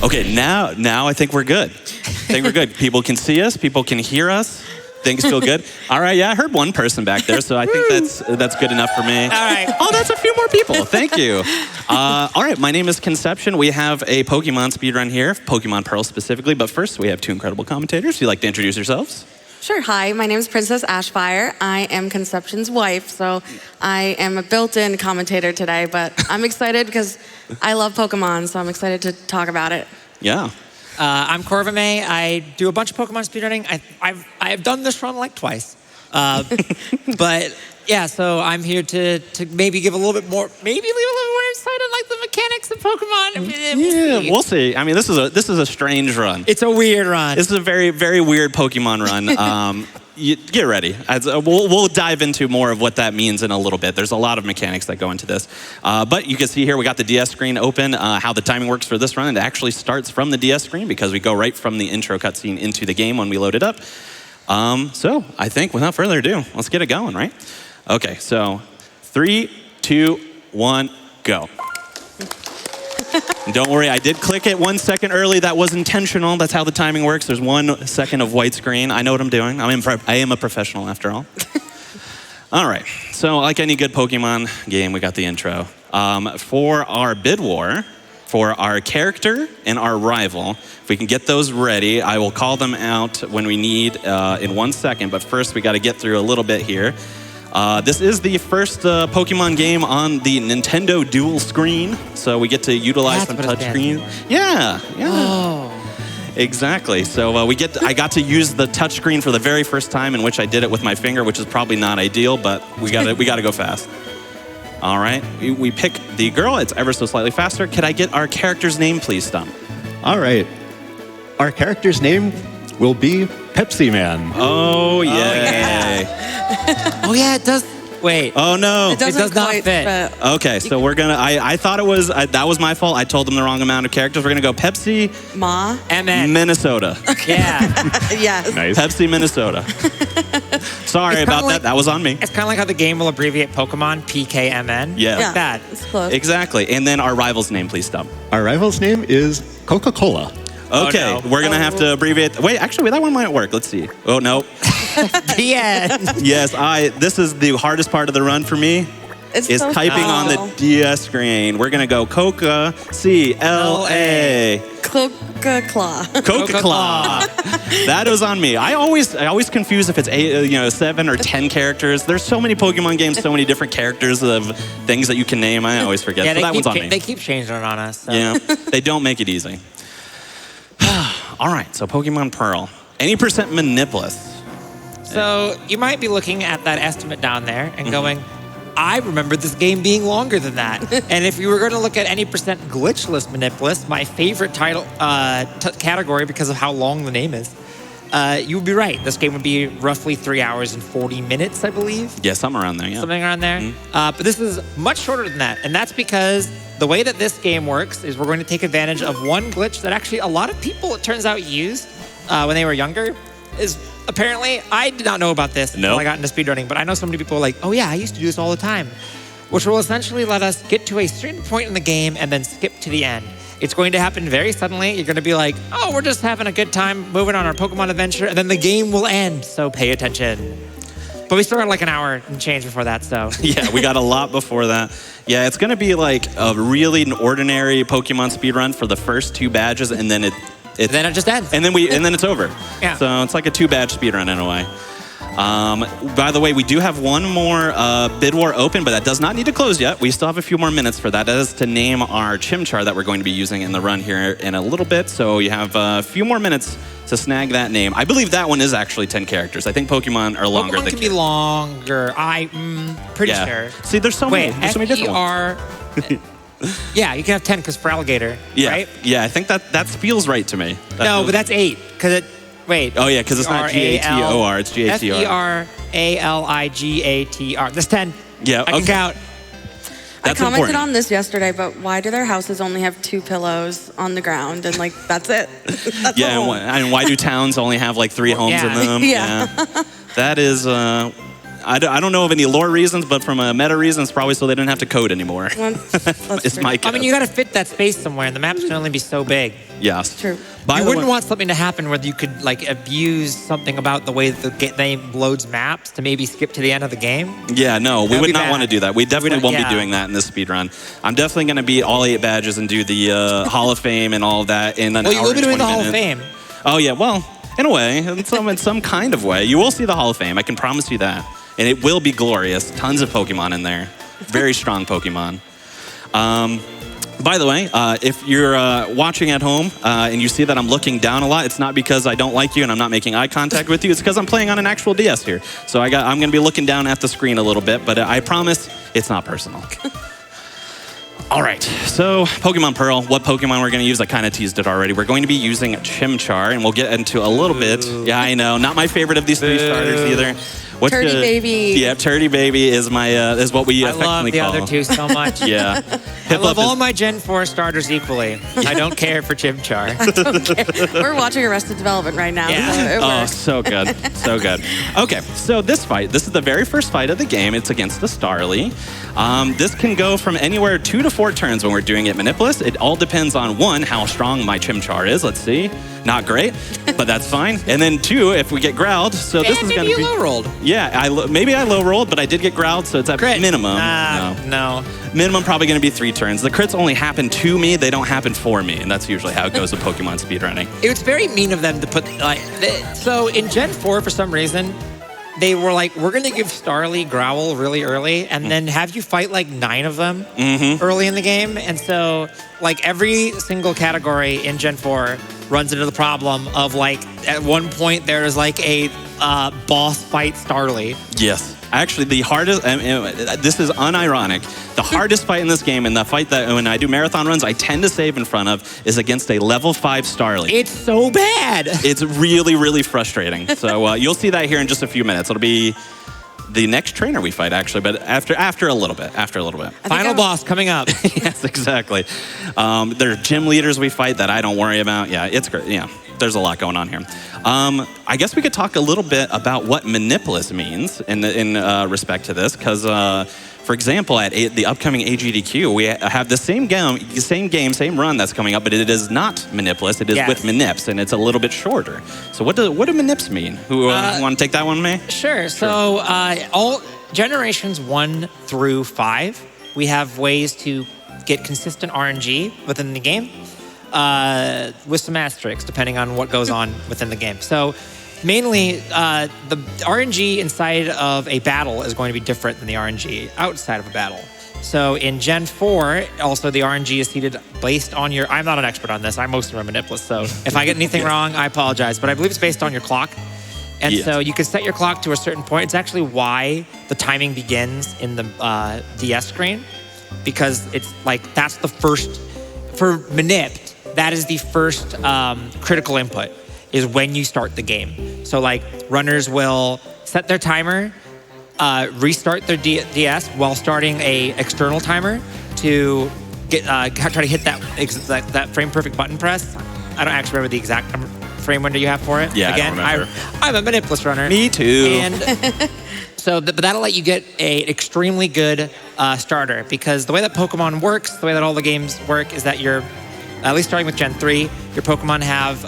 Okay, now I think we're good. People can see us. People can hear us. Things feel good. All right, yeah, I heard one person back there, so I think that's good enough for me. All right. Oh, that's a few more people. Thank you. All right, my name is Conception. We have a Pokemon speedrun here, Pokemon Pearl specifically. But first, we have two incredible commentators. Would you like to introduce yourselves? Sure. Hi, my name is PrincessAshfire. I am Conception's wife, so I am a built-in commentator today. But I'm excited because I love Pokemon, so I'm excited to talk about it. Yeah. I'm Corvimae. I do a bunch of Pokemon speedrunning. I've done this run like twice. But yeah, so I'm here to maybe give a little bit more, maybe leave a little more insight on like the mechanics of Pokemon. We'll see. I mean, this is a strange run. It's a weird run. This is a very, very weird Pokemon run. Get ready. We'll dive into more of what that means in a little bit. There's a lot of mechanics that go into this. But you can see here we got the DS screen open, how the timing works for this run. It actually starts from the DS screen because we go right from the intro cutscene into the game when we load it up. So I think without further ado, let's get it going, right? Okay, so 3, 2, 1, go. Don't worry, I did click it 1 second early. That was intentional. That's how the timing works. There's 1 second of white screen. I know what I'm doing. I am a professional after all. All right, so like any good Pokemon game, we got the intro. For our bid war, for our character and our rival, if we can get those ready, I will call them out when we need in 1 second. But first, we got to get through a little bit here. This is the first Pokemon game on the Nintendo dual screen, so we get to utilize some touchscreen. Yeah. Oh. Exactly. So I got to use the touchscreen for the very first time, in which I did it with my finger, which is probably not ideal, but we got to go fast. All right. We pick the girl. It's ever so slightly faster. Could I get our character's name, please, Stump? All right. Our character's name will be Pepsi Man. Oh, yeah. Oh, yeah, it does. Wait. Oh, no. It does not fit. Okay, so we're going to, I thought it was, that was my fault. I told them the wrong amount of characters. We're going to go Pepsi. Ma. MN. Minnesota. Yeah. Yes. Nice. Pepsi, Minnesota. Sorry about that. That was on me. It's kind of like how the game will abbreviate Pokemon, PKMN. Yeah. Like that. It's close. Exactly. And then our rival's name, please, Stump. Our rival's name is Coca-Cola. Okay, Oh, no. we're going to have to abbreviate. Wait, actually, that one might work. Let's see. Oh, no. The end. Yes, this is the hardest part of the run for me. It's is so typing on the DS screen. We're going to go Coca-C-L-A. Coca-Claw. Coca-Claw. That was on me. I always confuse if it's 7 or 10 characters. There's so many Pokemon games, so many different characters of things that you can name. I always forget. Yeah, so that one's on me. They keep changing it on us. So. Yeah, they don't make it easy. All right, so Pokemon Pearl. Any percent Manipless. So you might be looking at that estimate down there and going, I remember this game being longer than that. And if you were going to look at any percent glitchless Manipless, my favorite title category because of how long the name is, you would be right. This game would be roughly 3 hours and 40 minutes, I believe. Yeah, something around there, yeah. Something around there. But this is much shorter than that. And that's because the way that this game works is we're going to take advantage of one glitch that actually a lot of people, it turns out, used when they were younger. Is apparently, I did not know about this until I got into speedrunning, but I know so many people are like, oh yeah, I used to do this all the time. Which will essentially let us get to a certain point in the game and then skip to the end. It's going to happen very suddenly. You're going to be like, oh, we're just having a good time moving on our Pokemon adventure, and then the game will end, so pay attention. But we still got like an hour and change before that, so. Yeah, we got a lot before that. Yeah, it's going to be like a really ordinary Pokemon speedrun for the first 2 badges, and then it then it just ends. And then it's over. Yeah. So it's like a 2-badge speedrun in a way. By the way, we do have one more bid war open, but that does not need to close yet. We still have a few more minutes for that. That is to name our Chimchar that we're going to be using in the run here in a little bit. So you have a few more minutes to snag that name. I believe that one is actually 10 characters. I think Pokemon are longer than Pokemon can be longer. I'm pretty sure. See, there's so many different ones. Yeah, you can have 10 because for alligator, right? Yeah, I think that feels right to me. But that's 8 because it. Wait. Oh yeah, because it's not G-A-T-O-R, it's G-A-T-O-R. F-E-R-A-L-I-G-A-T-R. That's 10. Yeah, I can count. That's I commented important. on this yesterday, but why do their houses only have 2 pillows on the ground and like that's it? That's and why do towns only have like 3 homes in them? Yeah. That is I don't know of any lore reasons, but from a meta reason, it's probably so they didn't have to code anymore. That's It's true. my guess. I mean, you got to fit that space somewhere, and the maps can only be so big. Yes. True. By You the wouldn't way- want something to happen where you could like abuse something about the way the game loads maps to maybe skip to the end of the game. Yeah, no, we That'd would be not bad. want to do that. We definitely don't- won't yeah. be doing that in this speed run. I'm definitely going to beat all 8 badges and do the Hall of Fame and all of that in an Well, you hour will be and doing the 20 Hall of minutes. Fame. Oh, yeah, well, in a way, in some kind of way. You will see the Hall of Fame, I can promise you that. And it will be glorious. Tons of Pokemon in there. Very strong Pokemon. By the way, if you're watching at home and you see that I'm looking down a lot, it's not because I don't like you and I'm not making eye contact with you. It's because I'm playing on an actual DS here. So I'm going to be looking down at the screen a little bit, but I promise it's not personal. All right, so Pokemon Pearl, what Pokemon we're going to use, I kind of teased it already. We're going to be using Chimchar, and we'll get into a little bit. Yeah, I know, not my favorite of these 3 starters either. What's Turdy Baby. Yeah, Turdy Baby is my is what we I love affectionately the call. other 2 so much. Yeah, I love Piplup is- all my Gen 4 starters equally. I don't care for Chimchar. We're watching Arrested Development right now. Yeah. So it Oh, works. so good. So good. Okay, so this is the very first fight of the game. It's against the Starly. This can go from anywhere 2 to 4 turns when we're doing it Manipless. It all depends on 1, how strong my Chimchar is. Let's see. Not great, but that's fine. And then 2, if we get growled. So this is going to be... low rolled. Yeah, maybe I low rolled, but I did get growled, so it's at Crit. minimum. No. Minimum probably going to be 3 turns. The crits only happen to me. They don't happen for me, and that's usually how it goes with Pokemon speedrunning. It was very mean of them to put so in Gen 4 for some reason they were like, we're gonna give Starly Growl really early and then have you fight like 9 of them early in the game. And so like every single category in Gen 4 runs into the problem of like at one point there's like a boss fight Starly. Yes. Actually, the hardest, this is unironic, the hardest fight in this game, and the fight that when I do marathon runs, I tend to save in front of, is against a level 5 Starly. It's so bad. It's really, really frustrating. So you'll see that here in just a few minutes. It'll be the next trainer we fight, actually, but after a little bit. Final boss coming up. Yes, exactly. There are gym leaders we fight that I don't worry about. Yeah, it's great. Yeah, there's a lot going on here. I guess we could talk a little bit about what Manipless means in respect to this, because, for example, at the upcoming AGDQ, we have the same game, run that's coming up, but it is not Manipless. It is Yes. with Manips, and it's a little bit shorter. So what do Manips mean? Who want to take that one, May? Sure. So all generations 1 through 5, we have ways to get consistent RNG within the game with some asterisks depending on what goes on within the game. So mainly the RNG inside of a battle is going to be different than the RNG outside of a battle. So in Gen 4, also the RNG is seeded based on your... I'm not an expert on this. I'm mostly Manipless, so if I get anything wrong, I apologize. But I believe it's based on your clock. And Yes. so you can set your clock to a certain point. It's actually why the timing begins in the DS screen, because it's like that's the first, for Manipped, that is the first critical input, is when you start the game. So like runners will set their timer, restart their DS while starting a external timer to get try to hit that frame perfect button press. I don't actually remember the exact frame window you have for it. Yeah, I don't Again, remember. I'm a Manipless runner. Me too. And so but that'll let you get an extremely good starter, because the way that Pokemon works, the way that all the games work, is that you're, at least starting with Gen 3, your Pokemon have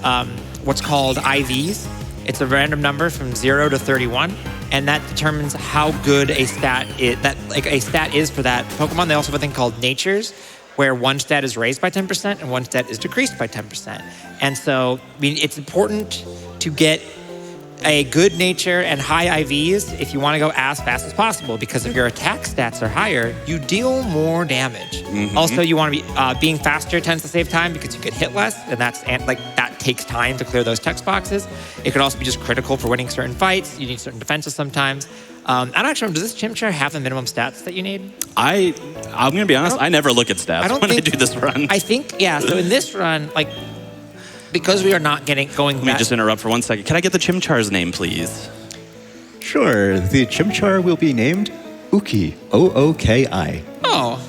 what's called IVs. It's a random number from 0 to 31, and that determines how good a stat is for that Pokemon. They also have a thing called natures, where one stat is raised by 10% and one stat is decreased by 10%. And so, I mean, it's important to get a good nature and high IVs if you want to go as fast as possible, because if your attack stats are higher, you deal more damage. Also, you want to be being faster tends to save time because you get hit less, and that takes time to clear those text boxes. It could also be just critical for winning certain fights. You need certain defenses sometimes. I don't actually remember, does this Chimchar have the minimum stats that you need? I'm going to be honest, I never look at stats when I do this run. I think, yeah, so in this run, like, because we are not going Let me back. just interrupt for 1 second. Can I get the Chimchar's name, please? Sure, the Chimchar will be named Ooki, O-O-K-I. Oh,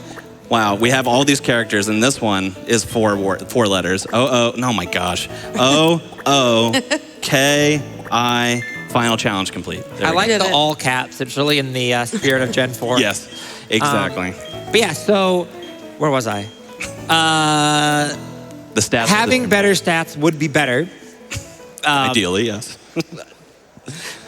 Wow, we have all these characters, and this one is four letters. Oh my gosh. O-O-K-I. Final challenge complete. There I we like Did the it. all caps. It's really in the spirit of Gen 4. go. Yes, exactly. But yeah, so where was I? The stats. Having better stats would be better ideally, yes.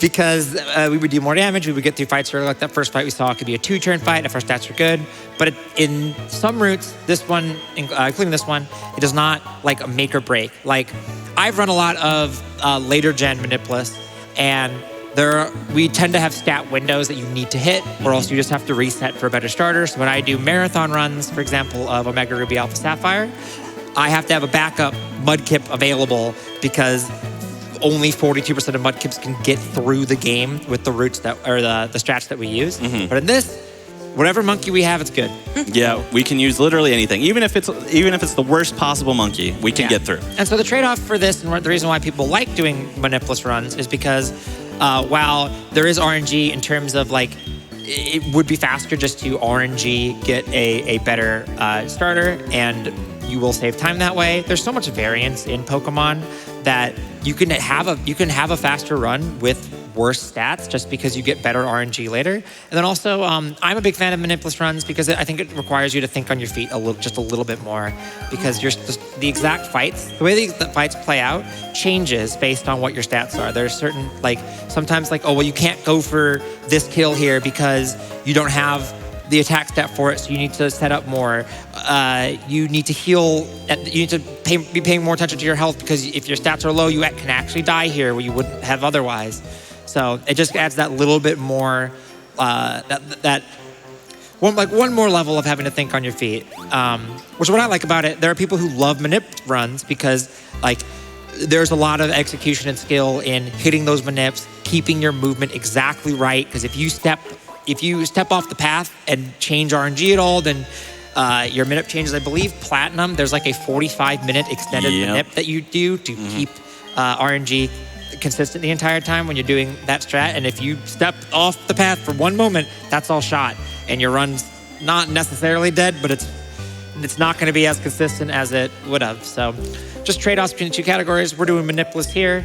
because we would do more damage. We would get through fights early. Like that first fight we saw could be a 2-turn fight if our stats are good. But in some routes, this one, including this one, it is not like a make or break. Like I've run a lot of later gen Manipless, and we tend to have stat windows that you need to hit, or else you just have to reset for a better starter. So when I do marathon runs, for example, of Omega Ruby Alpha Sapphire, I have to have a backup Mudkip available because only 42% of Mudkips can get through the game with the routes that or the strats that we use. But in this, whatever monkey we have, it's good. Yeah, we can use literally anything, even if it's the worst possible monkey, we can get through. And so the trade-off for this, and the reason why people like doing Manipless runs, is because while there is RNG in terms of like, it would be faster just to RNG get a better starter, and you will save time that way. There's so much variance in Pokemon that you can have a faster run with worse stats just because you get better RNG later. And then also, I'm a big fan of Manipless runs because I think it requires you to think on your feet just a little bit more, because the exact fights, the way the fights play out changes based on what your stats are. There's certain, like, sometimes like, oh, well, you can't go for this kill here because you don't have the attack stat for it, so you need to set up more. You need to heal. You need to be paying more attention to your health, because if your stats are low, you can actually die here where you wouldn't have otherwise. So it just adds that little bit more, one more level of having to think on your feet. Which is what I like about it. There are people who love Manip runs because, like, there's a lot of execution and skill in hitting those Manips, keeping your movement exactly right. Because if you step off the path and change RNG at all, then your Manip changes. I believe Platinum, there's like a 45-minute extended Manip that you do to keep RNG consistent the entire time when you're doing that strat. And if you step off the path for one moment, that's all shot, and your run's not necessarily dead, but it's not going to be as consistent as it would have. So just trade-offs between the two categories. We're doing Manipless here,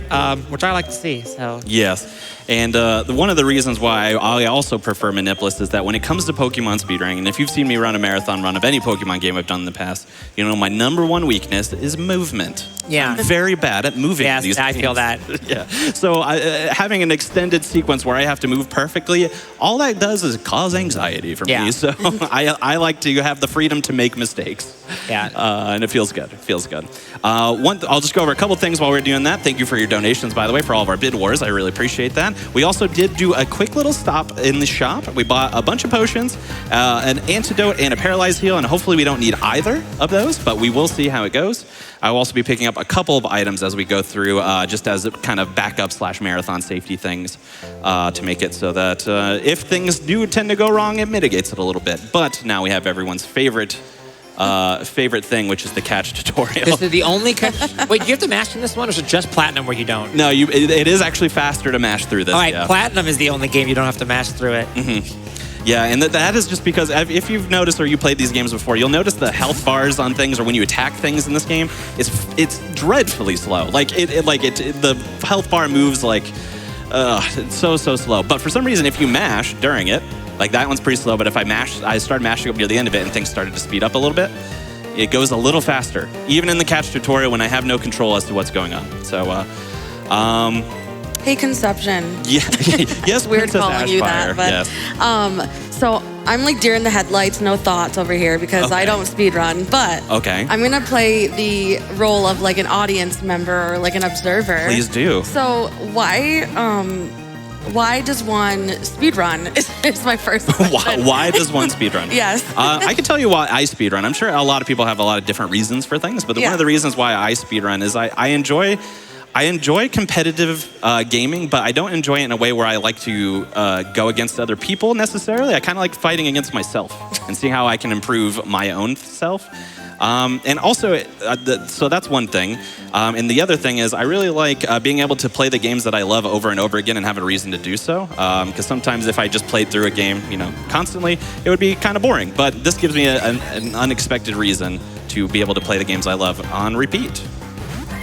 which I like to see. So Yes. And one of the reasons why I also prefer Manipless is that when it comes to Pokemon speedrunning, and if you've seen me run a marathon run of any Pokemon game I've done in the past, you know my number one weakness is movement. Yeah. I'm very bad at moving. yes, these I feel games. that. Yeah. So having an extended sequence where I have to move perfectly, all that does is cause anxiety for me. So I like to have the freedom to make mistakes. Yeah. And it feels good. It feels good. I'll just go over a couple things while we're doing that. Thank you for your donations, by the way, for all of our bid wars. I really appreciate that. We also did do a quick little stop in the shop. We bought a bunch of potions, an antidote, and a paralyzed heal, and hopefully we don't need either of those, but we will see how it goes. I will also be picking up a couple of items as we go through, just as kind of backup / marathon safety things to make it so that if things do tend to go wrong, it mitigates it a little bit. But now we have everyone's favorite thing, which is the catch tutorial. This is the only Wait, do you have to mash in this one, or is it just Platinum where you don't? No, it is actually faster to mash through this. All right, Platinum is the only game you don't have to mash through it. Yeah, and that is just because if you've noticed or you played these games before, you'll notice the health bars on things, or when you attack things in this game, it's dreadfully slow. The health bar moves like it's so slow. But for some reason, if you mash during it, like that one's pretty slow. But if I started mashing up near the end of it, and things started to speed up a little bit, it goes a little faster, even in the catch tutorial when I have no control as to what's going on. So, Hey, Conception. yeah, yes, Weird Princess calling you that, Ashfire, but yes. so I'm like deer in the headlights, no thoughts over here because I don't speedrun, but Okay. I'm gonna play the role of like an audience member or like an observer. Please do. So why does one speedrun? Is my first question. Why does one speedrun? Yes. I can tell you why I speedrun. I'm sure a lot of people have a lot of different reasons for things, but one of the reasons why I speedrun is I enjoy competitive gaming, but I don't enjoy it in a way where I like to go against other people necessarily. I kind of like fighting against myself and seeing how I can improve my own self. And also, so that's one thing. And the other thing is I really like being able to play the games that I love over and over again and have a reason to do so. Because sometimes if I just played through a game, constantly, it would be kind of boring. But this gives me an unexpected reason to be able to play the games I love on repeat.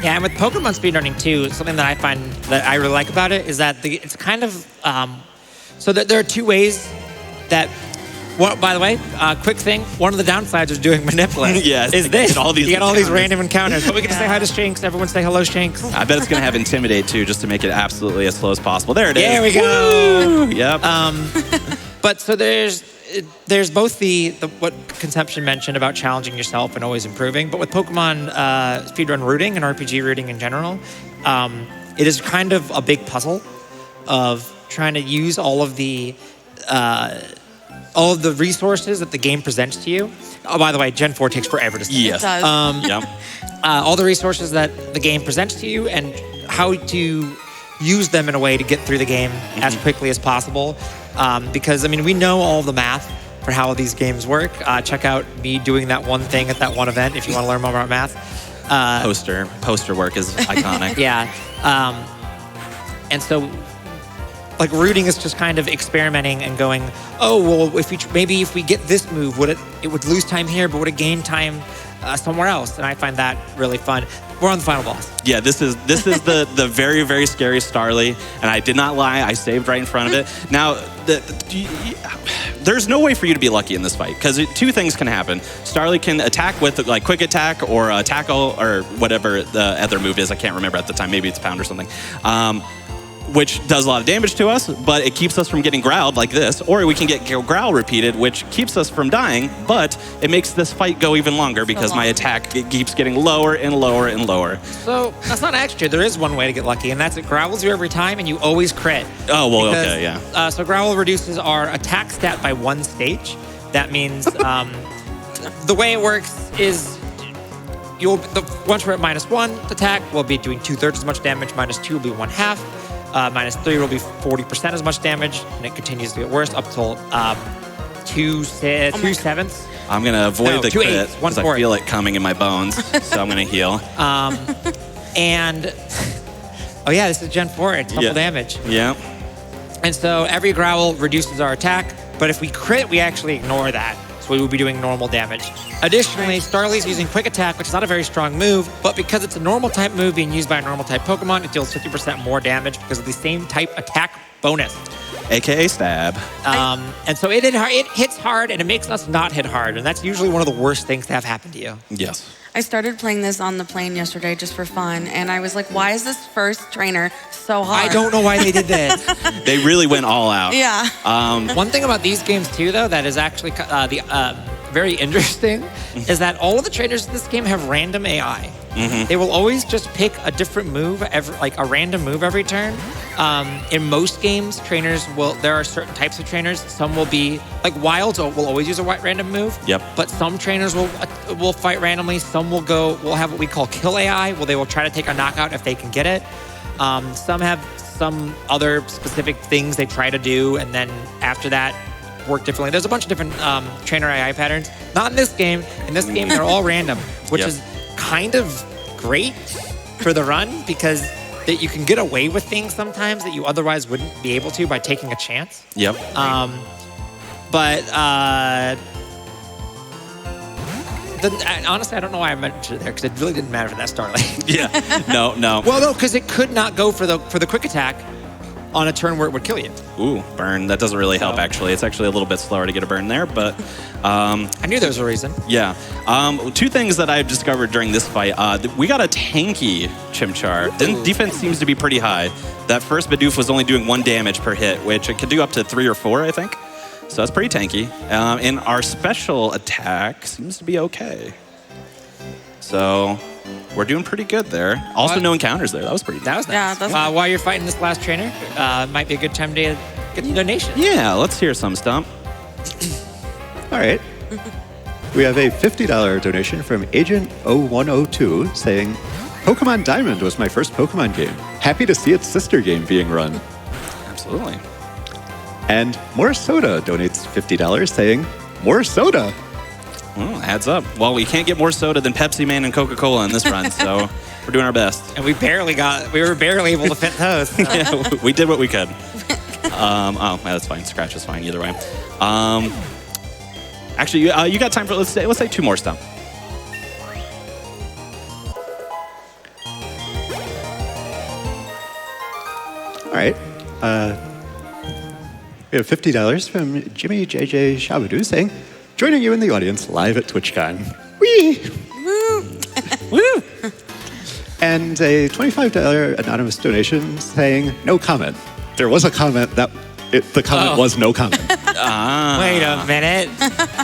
Yeah, and with Pokemon speedrunning too, something that I find that I really like about it is that it's kind of so that there are two ways that. Well, by the way, quick thing. One of the downsides of doing Manipless Yes, is you this. get all these you get all these encounters. random encounters. But we get to say hi to Shanks. Everyone say hello, Shanks. I bet it's going to have Intimidate, too, just to make it absolutely as slow as possible. There it is. There we go. Woo! Yep. But so there's both the what Conception mentioned about challenging yourself and always improving, but with Pokemon speedrun rooting and RPG rooting in general, it is kind of a big puzzle of trying to use all of the resources that the game presents to you. Oh, by the way, Gen 4 takes forever to start. Yes. It does. Yep. All the resources that the game presents to you and how to use them in a way to get through the game as quickly as possible. Because, I mean, we know all the math for how these games work. Check out me doing that one thing at that one event if you want to learn more about math. Poster work is iconic. Yeah. And so, like, rooting is just kind of experimenting and going, oh, well, if we get this move, it would lose time here, but would it gain time somewhere else? And I find that really fun. We're on the final boss. Yeah, this is the very, very scary Starly, and I did not lie. I saved right in front of it. Now, there's no way for you to be lucky in this fight, because two things can happen. Starly can attack with like quick attack or tackle or whatever the other move is. I can't remember at the time. Maybe it's pound or something. Which does a lot of damage to us, but it keeps us from getting growled like this. Or we can get growl repeated, which keeps us from dying, but it makes this fight go even longer because my attack keeps getting lower and lower and lower. So that's not extra. There is one way to get lucky, and that's it growls you every time, and you always crit. Oh, well, Because, okay, yeah. So growl reduces our attack stat by 1 stage. That means the way it works is once we're at -1 attack, we'll be doing 2/3 as much damage. -2 will be 1/2. -3 will be 40% as much damage, and it continues to get worse up till 2/7. I'm going to avoid the 2/8, crit because I 1/4. feel it coming in my bones, so I'm going to heal. And, oh yeah, this is Gen 4, it's double damage. Yeah. And so every growl reduces our attack, but if we crit, we actually ignore that. So we will be doing normal damage. Additionally, Starly's using quick attack, which is not a very strong move, but because it's a normal type move being used by a normal type Pokemon, it deals 50% more damage because of the same type attack bonus. AKA stab. And so it hits hard, and it makes us not hit hard, and that's usually one of the worst things to have happen to you. Yes. I started playing this on the plane yesterday just for fun, and I was like, why is this first trainer so hard? I don't know why they did this. They really went all out. Yeah. One thing about these games too, though, that is actually very interesting, is that all of the trainers in this game have random AI. They will always just pick a different move, a random move every turn. In most games, there are certain types of trainers. Some will be, like Wilds will always use a random move. Yep. But some trainers will fight randomly. Some will have what we call kill AI, where they will try to take a knockout if they can get it. Some have some other specific things they try to do, and then after that, work differently. There's a bunch of different trainer AI patterns. Not in this game. In this game, they're all random, which is kind of great for the run because that you can get away with things sometimes that you otherwise wouldn't be able to by taking a chance. Yep. Honestly, I don't know why I mentioned it there because it really didn't matter for that Starlight. Yeah. No. Well, no, because it could not go for the quick attack on a turn where it would kill you. Ooh, burn. That doesn't really help, actually. It's actually a little bit slower to get a burn there, but... I knew there was a reason. Yeah. Two things that I've discovered during this fight. We got a tanky Chimchar. The defense seems to be pretty high. That first Bidoof was only doing 1 damage per hit, which it could do up to 3 or 4, I think. So that's pretty tanky. And our special attack seems to be okay. So... we're doing pretty good there. Also, no encounters there. That was pretty. That was nice. Yeah, that's while you're fighting this last trainer, might be a good time to get the donation. Yeah, let's hear some, Stump. All right. We have a $50 donation from Agent 0102 saying, Pokemon Diamond was my first Pokemon game. Happy to see its sister game being run. Absolutely. And More Soda donates $50 saying, More Soda. Well, adds up. Well, we can't get more soda than Pepsi Man and Coca-Cola in this run, so we're doing our best. And we were barely able to fit those. So. Yeah, we did what we could. That's fine. Scratch is fine either way. Actually, you got time for let's say 2 more, Stump. All right. We have $50 from Jimmy JJ Shabadoo saying, joining you in the audience live at TwitchCon. Whee! Woo! And a $25 anonymous donation saying, no comment. There was a comment the comment was no comment. Wait a minute.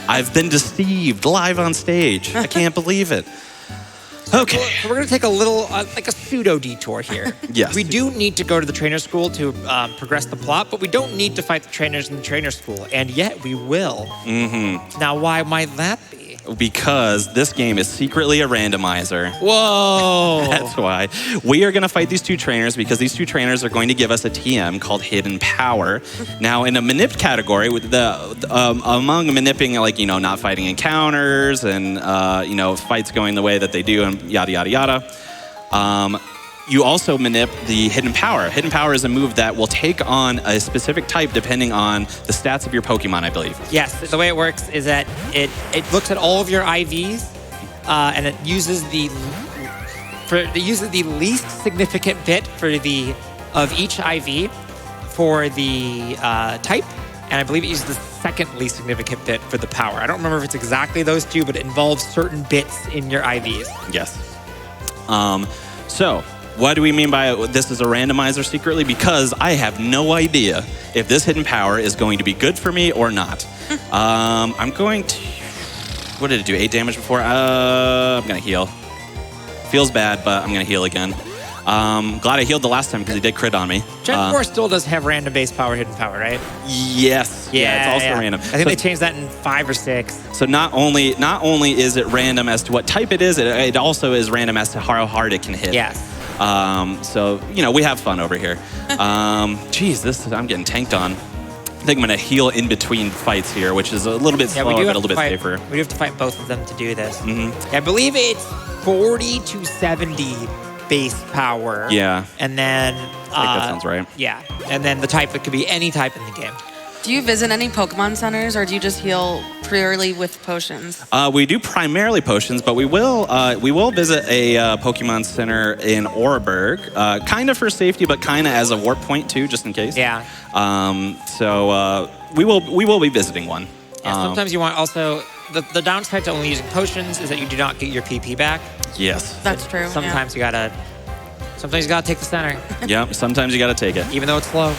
I've been deceived live on stage. I can't believe it. Okay. So we're going to take a little, like a pseudo detour here. Yes. We do need to go to the trainer school to progress the plot, but we don't need to fight the trainers in the trainer school, and yet we will. Mm-hmm. Now, why might that be? Because this game is secretly a randomizer. Whoa. That's why. We are going to fight these two trainers because these two trainers are going to give us a TM called Hidden Power. Now, in a manip category, with among manipping, like, not fighting encounters and, fights going the way that they do and yada, yada, yada, you also manip the Hidden Power. Hidden Power is a move that will take on a specific type depending on the stats of your Pokemon, I believe. Yes, the way it works is that it looks at all of your IVs and it uses the least significant bit of each IV for the type, and I believe it uses the second least significant bit for the power. I don't remember if it's exactly those two, but it involves certain bits in your IVs. Yes. So, what do we mean by this is a randomizer secretly? Because I have no idea if this Hidden Power is going to be good for me or not. I'm going to... What did it do? 8 damage before? I'm going to heal. Feels bad, but I'm going to heal again. Glad I healed the last time because he did crit on me. Gen 4 still does have random base power, Hidden Power, right? Yes. Yeah, it's also random. I think they changed that in 5 or 6. So not only is it random as to what type it is, it also is random as to how hard it can hit. Yes. So, we have fun over here. Geez, I'm getting tanked on. I think I'm going to heal in between fights here, which is a little bit slower, but a little bit safer. We do have to fight both of them to do this. Mm-hmm. I believe it's 40 to 70 base power. Yeah. And then... I think that sounds right. Yeah. And then the type, it could be any type in the game. Do you visit any Pokemon centers, or do you just heal purely with potions? We do primarily potions, but we will visit a Pokemon Center in Oreburgh, kind of for safety, but kind of as a warp point too, just in case. Yeah. So we will be visiting one. Yeah, sometimes you want also the downside to only using potions is that you do not get your PP back. Yes. That's true. Sometimes you gotta take the center. Yeah. Sometimes you got to take it, even though it's slow.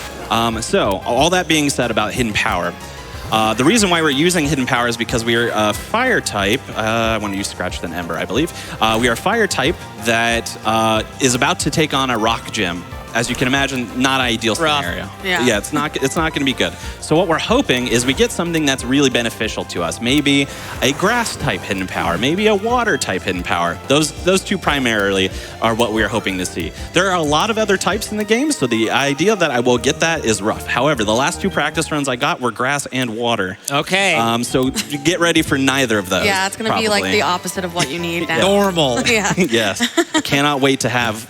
So, all that being said about Hidden Power, the reason why we're using Hidden Power is because we are a fire type. I want to use Scratch then Ember, I believe. We are a fire type that is about to take on a rock gym. As you can imagine, not ideal scenario. Yeah, it's not going to be good. So what we're hoping is we get something that's really beneficial to us. Maybe a grass type Hidden Power, maybe a water type Hidden Power. Those two primarily are what we are hoping to see. There are a lot of other types in the game, so the idea that I will get that is rough. However, the last 2 practice runs I got were grass and water. Okay. So get ready for neither of those. Yeah, it's going to be like the opposite of what you need now. Normal. Yeah. Yes. Cannot wait to have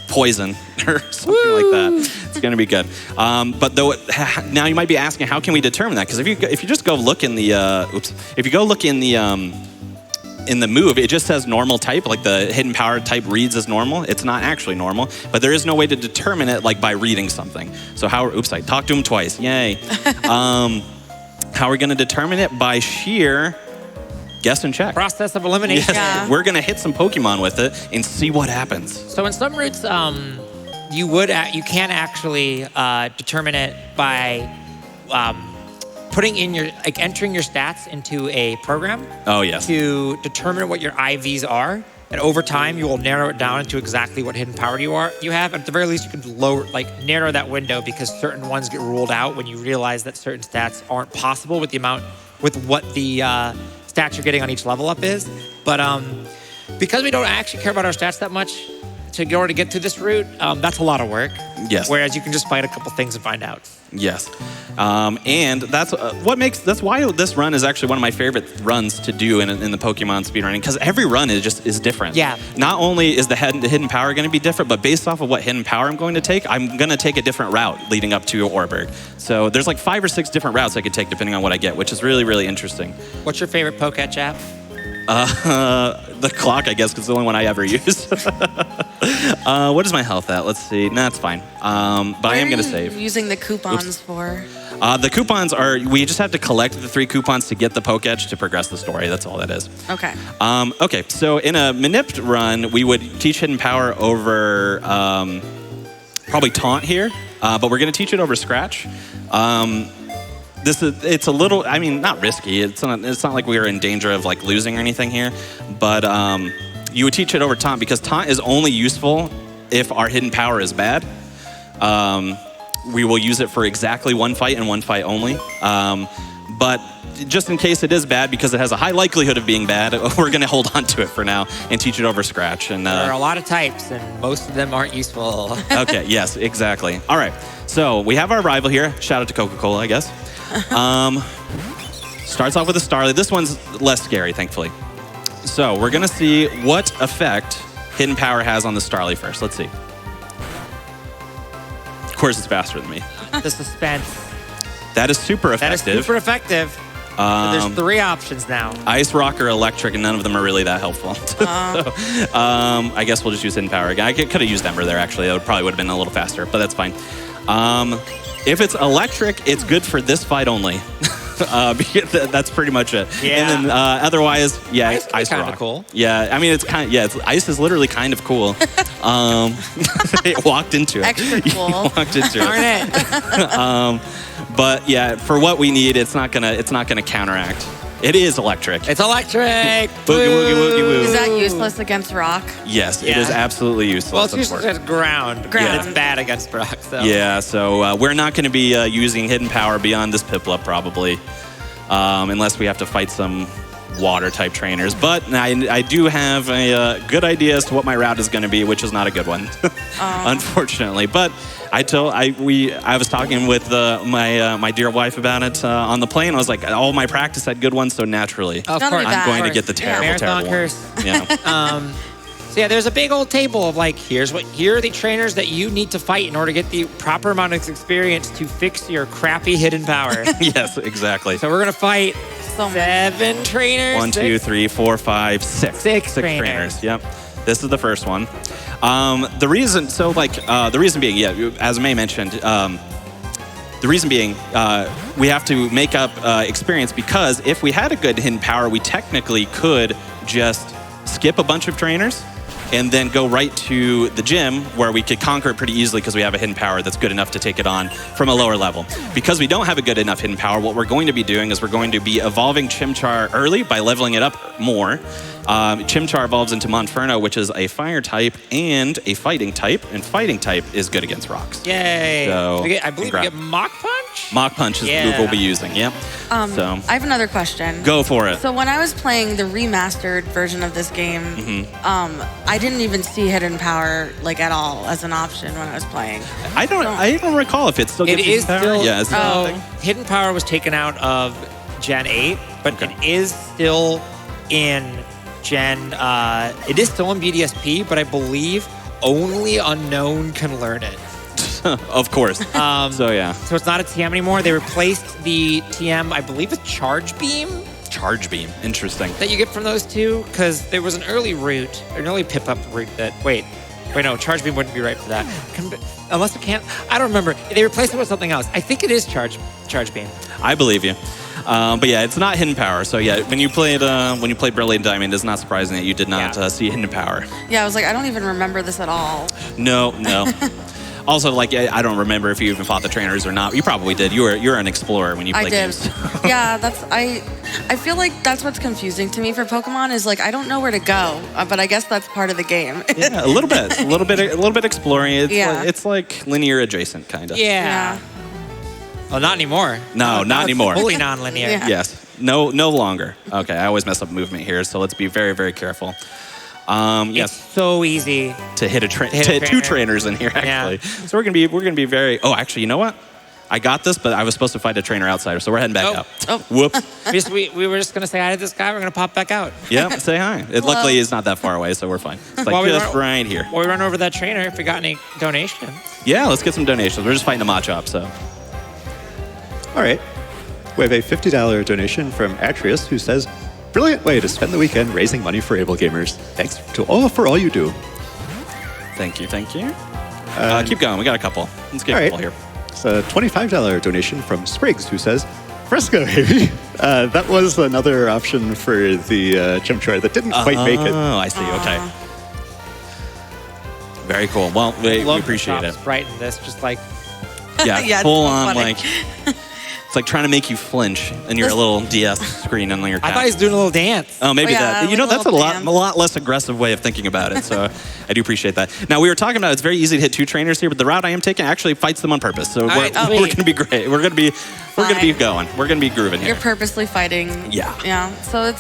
poison or something like that. It's going to be good. But though, now you might be asking, how can we determine that? Because if you just go look in the in the move, it just says normal type, like the Hidden Power type reads as normal. It's not actually normal, but there is no way to determine it like by reading something. So I talked to him twice. Yay. How are we going to determine it? By sheer guess and check. Process of elimination. Yeah. We're going to hit some Pokemon with it and see what happens. So in some routes, you can actually determine it by entering your stats into a program. Oh, yes. To determine what your IVs are, and over time you will narrow it down into exactly what Hidden Power you have. At the very least, you can narrow that window because certain ones get ruled out when you realize that certain stats aren't possible with what the stats you're getting on each level up is. But because we don't actually care about our stats that much to get through this route, that's a lot of work. Yes. Whereas you can just fight a couple things and find out. Yes. And that's why this run is actually one of my favorite runs to do in the Pokemon speedrunning, because every run is different. Yeah. Not only is the Hidden Power going to be different, but based off of what Hidden Power I'm going to take, I'm going to take a different route leading up to Oreburgh. So there's like 5 or 6 different routes I could take depending on what I get, which is really, really interesting. What's your favorite Pokétch app? The clock, I guess, because it's the only one I ever use. What is my health at? Let's see. Nah, it's fine. But I am going to save. Using the coupons for. The coupons are, we just have to collect the 3 coupons to get the poke edge to progress the story. That's all that is. Okay. Okay, so in a Manip run, we would teach Hidden Power over probably Taunt here, but we're going to teach it over Scratch. It's a little, I mean, not risky. It's not like we are in danger of like losing or anything here, but you would teach it over Taunt because Taunt is only useful if our Hidden Power is bad. We will use it for exactly 1 fight and 1 fight only. But just in case it is bad, because it has a high likelihood of being bad, we're going to hold on to it for now and teach it over Scratch. And there are a lot of types, and most of them aren't useful. Okay, yes, exactly. All right, so we have our rival here. Shout out to Coca-Cola, I guess. Starts off with a Starly. This one's less scary, thankfully. So we're going to see what effect Hidden Power has on the Starly first. Let's see. Of course, it's faster than me. The suspense. That is super effective. That is super effective. So there's 3 options now. Ice, Rock, or Electric, and none of them are really that helpful. So, I guess we'll just use Hidden Power again. I could have used Ember there, actually. That probably would have been a little faster, but that's fine. If it's Electric, it's good for this fight only. That's pretty much it. Yeah. And then otherwise, yeah, Ice Ice kind Rock. of cool. Yeah, I mean, it's kind of, yeah, Ice is literally kind of cool. It walked into it. Extra cool. Walked into Darn it. it. But yeah, for what we need, it's not gonna counteract. It is Electric. It's electric. Boogie woogie woogie woo. Is that useless against rock? Yes, it Yeah. is absolutely useless. Well, it's useless against ground. Ground. It's bad against rock, so. Yeah, so we're not going to be using Hidden Power beyond this Piplup probably, unless we have to fight some water-type trainers. But I do have a good idea as to what my route is going to be, which is not a good one, unfortunately. But I was talking with my dear wife about it on the plane. I was like, all my practice had good ones, so naturally, Of Not only course. that, I'm going to of get the course. terrible, Marathon terrible curse. one. Yeah. So yeah, there's a big old table of like, here are the trainers that you need to fight in order to get the proper amount of experience to fix your crappy Hidden Power. Yes, exactly. So we're gonna fight So many. 7 trainers. 1, 2, 3, 4, 5, 6. 6 trainers. Yep. This is the first one. The reason being, yeah, as May mentioned, the reason being, we have to make up experience because if we had a good Hidden Power, we technically could just skip a bunch of trainers and then go right to the gym where we could conquer it pretty easily because we have a Hidden Power that's good enough to take it on from a lower level. Because we don't have a good enough Hidden Power, what we're going to be doing is we're going to be evolving Chimchar early by leveling it up more. Chimchar evolves into Monferno, which is a fire type and a fighting type, and fighting type is good against rocks. Yay. So, I believe we get Mach Punch? Mach Punch is Yeah. what we'll be using, yep. So I have another question. go for it. So when I was playing the remastered version of this game, Mm-hmm. I didn't even see Hidden Power like at all as an option when I was playing. I don't recall if it still It gets is Hidden Power. still. Yeah, is it Oh. something? Hidden Power was taken out of Gen 8, but Okay. it is still in Gen. It is still in BDSP, but I believe only Unknown can learn it. Of course. So yeah, So it's not a TM anymore. They replaced the TM, I believe, with Charge Beam Charge Beam. Interesting. that you get from those two, because there was an early route, an early pip-up route that, wait, no, Charge Beam wouldn't be right for that. Unless it can't, I don't remember. They replaced it with something else. I think it is Charge Beam. I believe you. But yeah, it's not Hidden Power. So yeah, when you played Brilliant Diamond, it's not surprising that you did not see Hidden Power. Yeah, I was like, I don't even remember this at all. No. Also, like, I don't remember if you even fought the trainers or not. You probably did. You're an explorer when you play I did. games. Yeah, I feel like that's what's confusing to me for Pokemon is like I don't know where to go, but I guess that's part of the game. Yeah, a little bit exploring. It's like linear adjacent, kind of. Yeah. Well, not anymore. No, not It's anymore. Fully non-linear. Yeah. Yes. No longer. Okay, I always mess up movement here, so let's be very, very careful. Yes, It's so easy. to hit trainer. two trainers in here actually. So we're gonna be very. Oh, actually, you know what? I got this, but I was supposed to fight a trainer outsider, so we're heading back Oh. up. Oh. Whoops. We were just gonna say hi to this guy. We're gonna pop back out. Yeah, say hi. Luckily, he's not that far away, so we're fine. It's like While we just run- right here. While we run over that trainer, if we got any donations. Yeah, let's get some donations. We're just fighting a Machop, so. All right. We have a $50 donation from Atreus who says, Brilliant way to spend the weekend raising money for able gamers. Thanks for all you do. Thank you. Keep going. We got a couple. Let's get All a couple right. here. It's a $25 donation from Spriggs, who says, Fresco, baby. That was another option for the Chimchar that didn't quite make it. Oh, I see. Okay. Very cool. Well, we appreciate it. Sprite in this, just like Yeah, Yeah, it's full so on funny. like. It's like trying to make you flinch in your little DS screen on your I cat. thought he was doing a little dance. Oh, maybe Oh, yeah, that. like You know, a that's a little lot, dance. a lot less aggressive way of thinking about it. So I do appreciate that. Now, we were talking about it's very easy to hit 2 trainers here, but the route I am taking actually fights them on purpose. So right, we're sweet. going to be great. We're going to be Fine. going. We're going to be grooving here. You're purposely fighting. Yeah. Yeah. So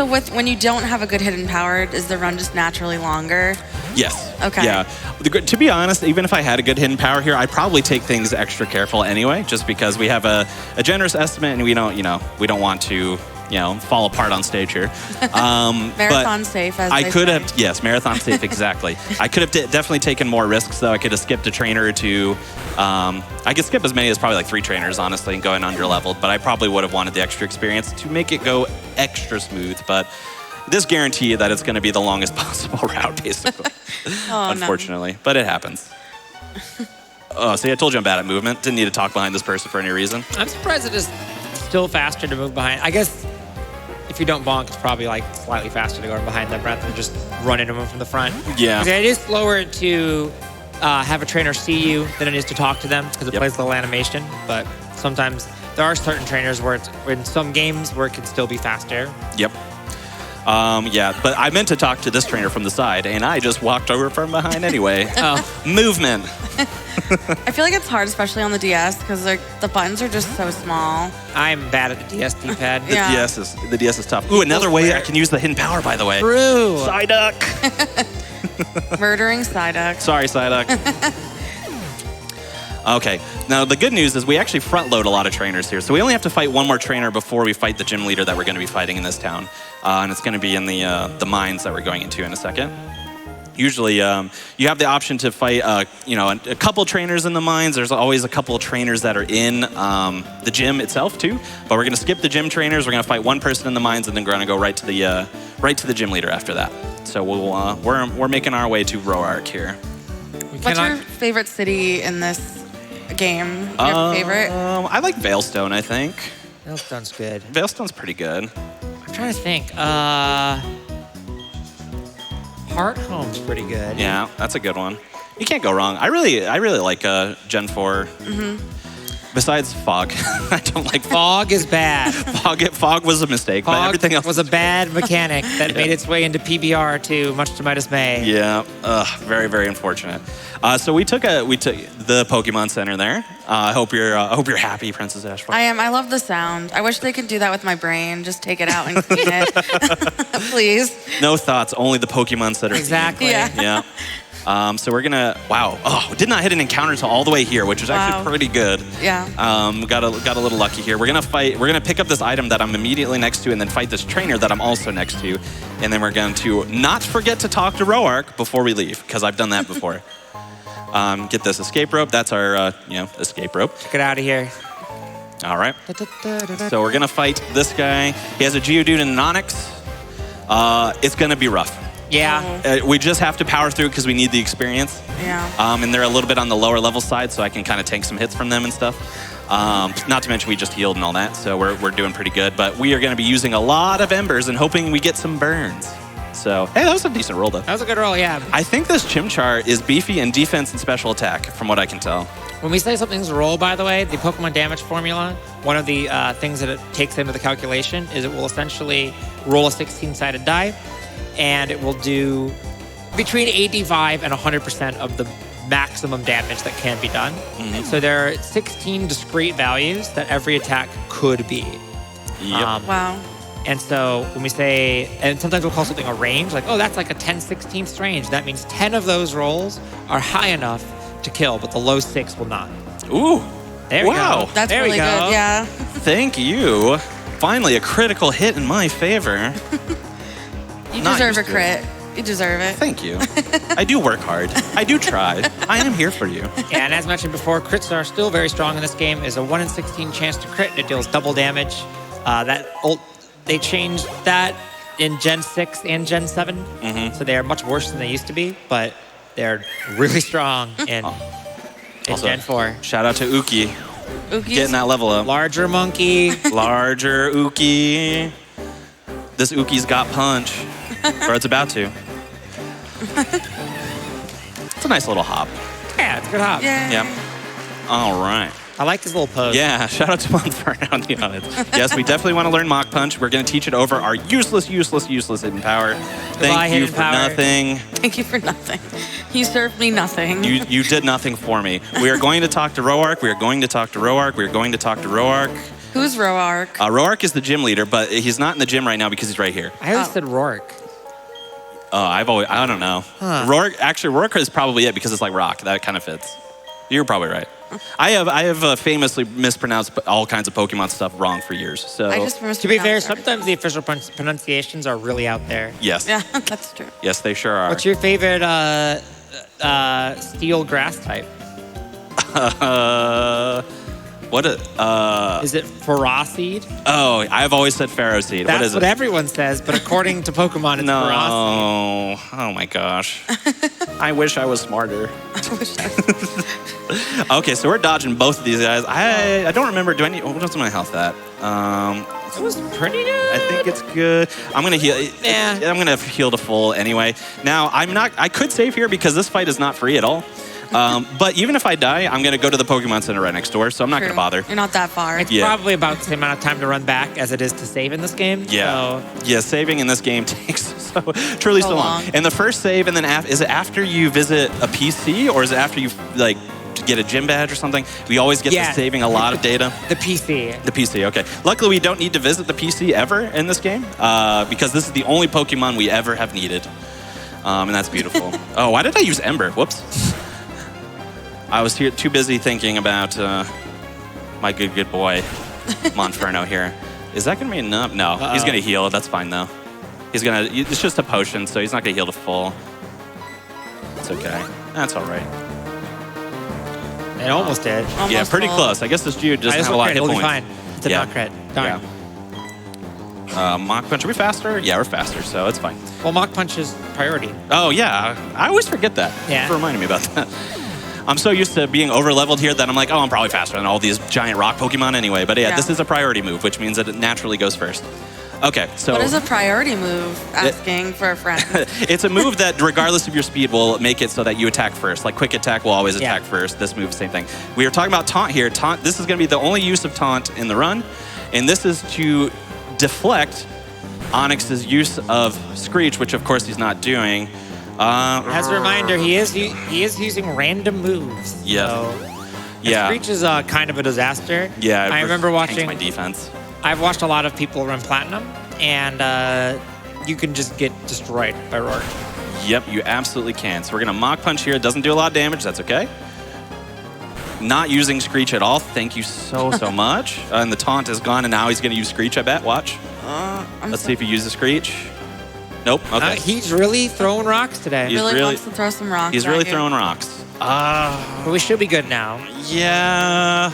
when you don't have a good hidden power, is the run just naturally longer? Yes. Okay. Yeah. To be honest, even if I had a good hidden power here, I'd probably take things extra careful anyway, just because we have a generous estimate and we don't want to, fall apart on stage here. Marathon safe, as I they could say. have, yes, marathon safe, exactly. I could have definitely taken more risks, though. I could have skipped a trainer or 2. I could skip as many as probably like 3 trainers, honestly, and going under-leveled, but I probably would have wanted the extra experience to make it go extra smooth, but this guarantee that it's going to be the longest possible route, basically, unfortunately. But it happens. Oh, see, I told you I'm bad at movement. Didn't need to talk behind this person for any reason. I'm surprised it is still faster to move behind. I guess if you don't bonk, it's probably like slightly faster to go behind them rather than just run into them from the front. Yeah. 'Cause it is slower to have a trainer see you than it is to talk to them because it Yep. plays a little animation. But sometimes there are certain trainers where it's in some games where it can still be faster. Yep. Yeah, but I meant to talk to this trainer from the side, and I just walked over from behind anyway. Oh, Movement. I feel like it's hard, especially on the DS, because the buttons are just so small. I'm bad at the DS D-pad. Yeah. The DS is tough. Ooh, another way I can use the hidden power, by the way. True. Psyduck. Murdering Psyduck. Sorry, Psyduck. Okay, now the good news is we actually front load a lot of trainers here. So we only have to fight 1 more trainer before we fight the gym leader that we're going to be fighting in this town. And it's going to be in the mines that we're going into in a second. Usually, you have the option to fight, a couple trainers in the mines. There's always a couple trainers that are in the gym itself too. But we're going to skip the gym trainers. We're going to fight 1 person in the mines, and then we're going to go right to the gym leader after that. So we're making our way to Roark here. What's your favorite city in this game? Your favorite? I like Veilstone, I think. Veilstone's good. Veilstone's pretty good. I'm trying to think. Hearthome's pretty good. Yeah, that's a good one. You can't go wrong. I really like Gen 4. Besides Fog, I don't like Fog is bad. Fog was a mistake, but Fog everything else was a bad mechanic that made its way into PBR too, much to my dismay. Yeah, very, very unfortunate. So we took the Pokemon Center there. I hope you're happy, Princess Ashfire. I am. I love the sound. I wish they could do that with my brain. Just take it out and clean it. Please. No thoughts, only the Pokemon Center. Exactly. Yeah. So we're gonna. Wow. Oh, did not hit an encounter till all the way here, which is actually Wow. pretty good. Yeah. Got a little lucky here. We're gonna pick up this item that I'm immediately next to, and then fight this trainer that I'm also next to, and then we're going to not forget to talk to Roark before we leave, because I've done that before. Get this escape rope. That's our escape rope. Get out of here. All right. So we're gonna fight this guy. He has a Geodude and an Onix. It's gonna be rough. Yeah. We just have to power through because we need the experience. Yeah. And they're a little bit on the lower level side, so I can kind of tank some hits from them and stuff. Not to mention we just healed and all that, so we're doing pretty good. But we are going to be using a lot of embers and hoping we get some burns. So, hey, that was a decent roll, though. That was a good roll, yeah. I think this Chimchar is beefy in defense and special attack, from what I can tell. When we say something's a roll, by the way, the Pokemon damage formula, one of the things that it takes into the calculation is it will essentially roll a 16-sided die, and it will do between 85 and 100% of the maximum damage that can be done. Mm-hmm. So there are 16 discrete values that every attack could be. Yep. Wow. And so when we say, and sometimes we'll call something a range, like, oh, that's like a 10/16 range. That means 10 of those rolls are high enough to kill, but the low 6 will not. Ooh. There we Wow. go. That's there really we go. good. Yeah. Thank you. Finally, a critical hit in my favor. You Not deserve a used to crit. You deserve it. Thank you. I do work hard. I do try. I am here for you. Yeah, and as mentioned before, crits are still very strong in this game. Is a 1 in 16 chance to crit, and it deals double damage. they changed that in Gen 6 and Gen 7. So they are much worse than they used to be, but they're really strong in Also, Gen 4. Shout out to Uki. Uki's Getting that level up. Larger monkey. Larger Uki. This Uki's got punch. Or it's about to. It's a nice little hop. Yeah, it's a good hop. Yay. Yeah. All right. I like his little pose. Yeah, shout out to Monferno on the audience. Yes, we definitely want to learn Mach Punch. We're going to teach it over our useless hidden power. Thank you hidden for power. nothing. Thank you for nothing. You served me nothing. You did nothing for me. We are going to talk to Roark. We are going to talk to Roark. We are going to talk to Roark. Who's Roark? Roark is the gym leader, but he's not in the gym right now because he's right here. I always said Rourke. I don't know. Roark is probably it because it's like rock. That kind of fits. You're probably right. I have famously mispronounced all kinds of Pokemon stuff wrong for years. So I just To be fair, sometimes the official pronunciations are really out there. yes, Yeah, that's true. yes, they sure are. What's your favorite steel grass type? Is it Ferocide? Oh, I've always said Ferocide. That's What is what it? everyone says, but according to Pokemon, it's Ferocide. No. Oh my gosh. I wish I was smarter. Okay, so we're dodging both of these guys. I don't remember. What's my health at? It was pretty good. I think it's good. I'm gonna heal. Yeah. I'm gonna heal to full anyway. Now I could save here because this fight is not free at all. But even if I die, I'm gonna go to the Pokemon Center right next door, so I'm not True. gonna bother. You're not that far. It's Yeah. probably about the same amount of time to run back as it is to save in this game. Yeah, So yeah. Saving in this game takes truly so long. And the first save, and then is it after you visit a PC, or is it after you like get a gym badge or something? We always get Yeah. to saving a lot of data. the PC. The PC, okay. Luckily, we don't need to visit the PC ever in this game because this is the only Pokemon we ever have needed, and that's beautiful. Oh, why did I use Ember? Whoops. I was here too busy thinking about my good boy, Monferno here. Is that going to be enough? No, he's going to heal. That's fine, though. It's just a potion, so he's not going to heal to full. It's okay. That's all right. It almost did. Almost Yeah, pretty full. close. I guess this dude doesn't have a lot of hit It'll points. be fine. It's a not crit. Darn. Yeah. Mach Punch, are we faster? Yeah, we're faster, so it's fine. Well, Mach Punch is priority. Oh, yeah. I always forget that. Yeah. Thanks for reminding me about that. I'm so used to being over-leveled here that I'm like, oh, I'm probably faster than all these giant rock Pokemon anyway. But yeah, this is a priority move, which means that it naturally goes first. Okay, so... What is a priority move? Asking for a friend. It's a move that, regardless of your speed, will make it so that you attack first. Like Quick Attack will always attack first. This move, same thing. We are talking about Taunt here. Taunt. This is going to be the only use of Taunt in the run. And this is to deflect Onyx's use of Screech, which, of course, he's not doing. As a reminder, he is using random moves. Yeah. So, Yeah. Screech is kind of a disaster. Yeah, I remember tanks watching. my defense. I've watched a lot of people run Platinum, and you can just get destroyed by Rourke. Yep, you absolutely can. So we're going to Mach Punch here. It doesn't do a lot of damage. That's okay. Not using Screech at all. Thank you so much. And the taunt is gone, and now he's going to use Screech, I bet. Watch. Let's see if he uses Screech. Nope. Okay. He's really throwing rocks today. He's really, really- wants to throw some rocks. He's at really you. throwing rocks. But we should be good now. Yeah.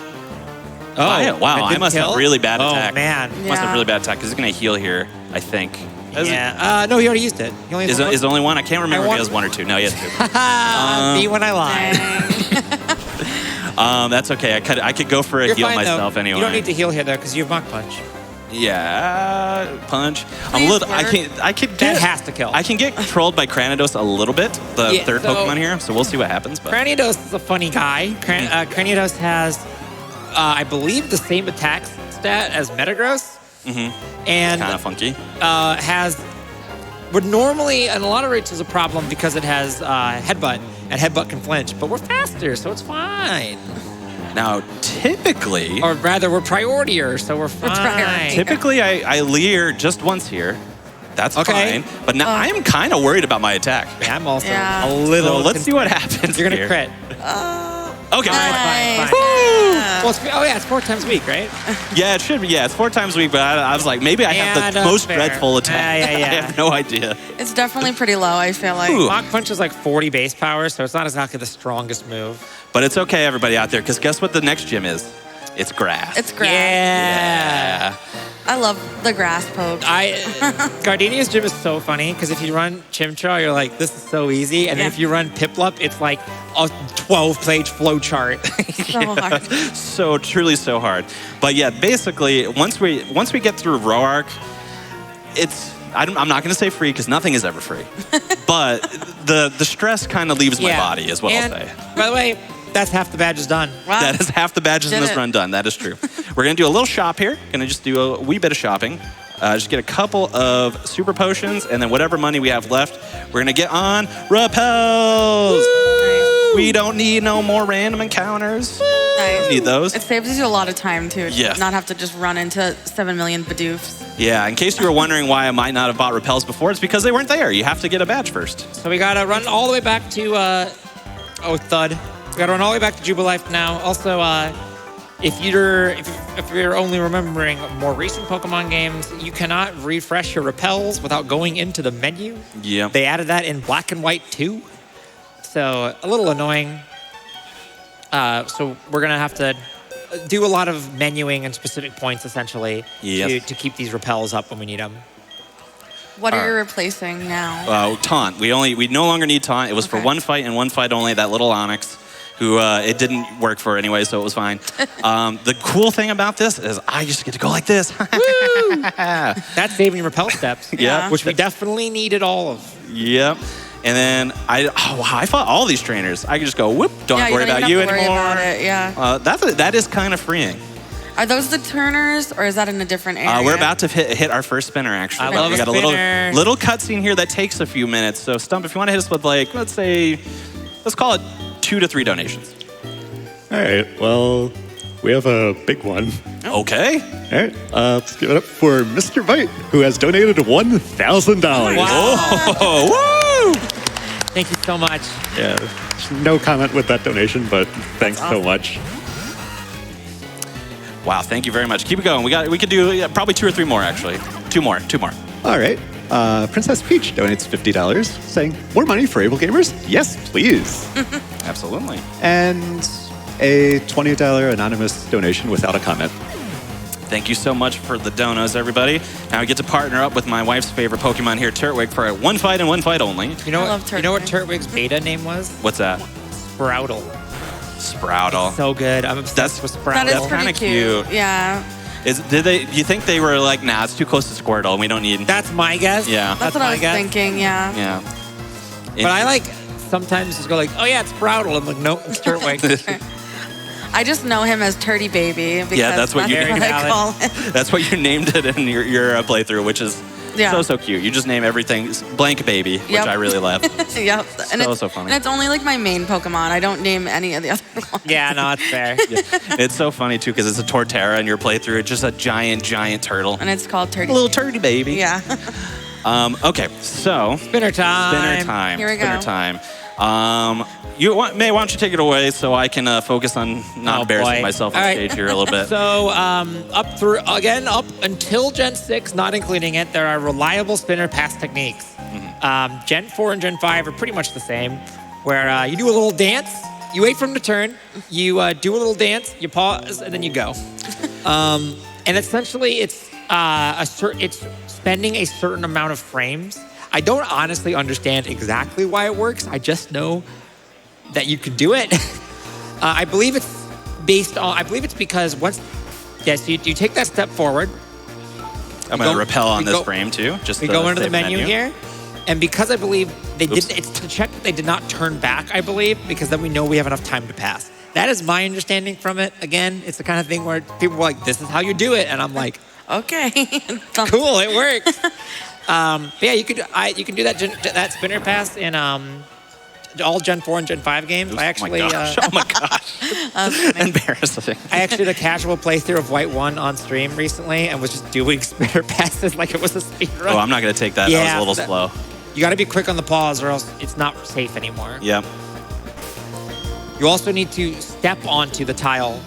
Wow, it I didn't must have kill? really bad attack. Oh, man. Must have Yeah. really bad attack because he's going to heal here, I think. Yeah. No, he already used it. He only Is has there only one? I can't remember if want- he has one or two. No, he has two. Me when I lie. Dang. That's okay. I could go for a You're heal fine, myself though. anyway. You don't need to heal here, though, because you have Mach Punch. Yeah, punch. I'm a Please little. I work. could That get. has to kill. I can get trolled by Cranidos a little bit. The Yeah, third so- Pokemon here, so we'll see what happens. But Cranidos is a funny guy. Cranidos has, I believe, the same attack stat as Metagross. And kind of funky. would normally, in a lot of rates, is a problem because it has Headbutt, and Headbutt can flinch. But we're faster, so it's fine. Now, typically, Or rather, we're prioritier, so we're fine. priority. typically I leer just once here. That's Okay. fine. But now I am kind of worried about my attack. Yeah, I'm also Yeah. a little. So let's see what happens. You're gonna here. crit. Okay. Nice. Fine. Yeah. Well, it's 4 times a week, right? Yeah, it should be. Yeah, it's 4 times a week. But I was like, maybe I have Yeah, the no, most fair. dreadful attack. Yeah. I have no idea. It's definitely pretty low, I feel like. Ooh. Mach Punch is like 40 base power, so it's not exactly the strongest move. But it's okay, everybody out there, because guess what the next gym is? It's grass. It's grass. Yeah. I love the grass poke. Gardenia's gym is so funny because if you run Chimchar, you're like, this is so easy. And then if you run Piplup, it's like a 12-page flow chart. So hard. So truly so hard. But yeah, basically, once we get through Roark, I'm not going to say free because nothing is ever free. But the stress kind of leaves my body, is what I'll say. By the way, that's half the badges done. Wow. That is half the badges in this run done. That is true. We're going to do a little shop here. Going to just do a wee bit of shopping. Just get a couple of super potions, and then whatever money we have left, we're going to get on repels. Nice. We don't need no more random encounters. Nice. Need those. It saves you a lot of time, too. Yeah. Not have to just run into 7 million Bidoofs. Yeah, in case you were wondering why I might not have bought repels before, it's because they weren't there. You have to get a badge first. So we got to run all the way back to, Thud. We got to run all the way back to Jubilife now. Also, if you're only remembering more recent Pokemon games, you cannot refresh your repels without going into the menu. Yeah. They added that in Black and White too. So a little annoying. So we're going to have to do a lot of menuing and specific points, essentially, to keep these repels up when we need them. What are you replacing now? Taunt. We no longer need Taunt. It was for one fight and one fight only, that little Onyx, who it didn't work for anyway, so it was fine. The cool thing about this is I just get to go like this. Woo! That's saving repel steps. Yeah. Which we definitely needed all of. Yep. And then I fought all these trainers. I could just go, whoop, don't have to worry about you anymore. About it, yeah. That is kind of freeing. Are those the turners, or is that in a different area? We're about to hit our first spinner, actually. I love we got spinner. a little cutscene here that takes a few minutes. So, Stump, if you want to hit us with, like, let's call it 2 to 3 donations. All right. Well, we have a big one. Okay. All right. Let's give it up for Mr. Bite, who has donated $1,000. Wow. Oh, woo! Thank you so much. Yeah. No comment with that donation, but thanks so much. Wow, thank you very much. Keep it going. We could do probably 2 or 3 more, actually. 2 more. All right. Princess Peach donates $50, saying, more money for able gamers? Yes, please. Absolutely. And a $20 anonymous donation without a comment. Thank you so much for the donos, everybody. Now we get to partner up with my wife's favorite Pokemon here, Turtwig, for one fight and one fight only. You know I love what? You know what Turtwig's beta name was? What's that? Sprouttle. Sprouttle. So good. I'm obsessed with Sprouttle. That is That's pretty kinda cute. Yeah. Do you think they were like, nah, it's too close to Squirtle and we don't need... That's my guess. Yeah. That's what I was thinking, yeah. Yeah. But I like sometimes just go like, oh yeah, it's Sprouttle. I'm like, nope, it's Turtwig. I just know him as Turdy Baby. Because that's what I call him. That's what you named it in your playthrough, which is Yeah. so cute. You just name everything Blank Baby, which I really love. Yep. And it's so funny. And it's only like my main Pokemon. I don't name any of the other ones. Yeah, no, it's fair. It's so funny too because it's a Torterra in your playthrough. It's just a giant turtle. And it's called Turdy. A little Turdy Baby. Yeah. Okay, so Spinner time. Here we go. Spinner time. Why don't you take it away so I can focus on not embarrassing myself on stage here a little bit. So up until Gen 6, not including it, there are reliable spinner pass techniques. Mm-hmm. Gen 4 and Gen 5 are pretty much the same, where you do a little dance, you wait for him to turn, you do a little dance, you pause, and then you go. And essentially, it's spending a certain amount of frames. I don't honestly understand exactly why it works. I just know that you can do it. I believe it's because once, so you take that step forward. I'm going to repel on this frame too. We go into the menu here. And because I believe it's to check that they did not turn back, I believe, because then we know we have enough time to pass. That is my understanding from it. Again, it's the kind of thing where people are like, this is how you do it. And I'm like, Okay. cool, it works. Yeah, you can do that spinner pass in all Gen 4 and Gen 5 games. Oh my gosh. Embarrassing. I actually did a casual playthrough of White 1 on stream recently and was just doing spinner passes like it was a speedrun. Oh, I'm not going to take that. Yeah, that was a little slow. You got to be quick on the pause or else it's not safe anymore. Yeah. You also need to step onto the tile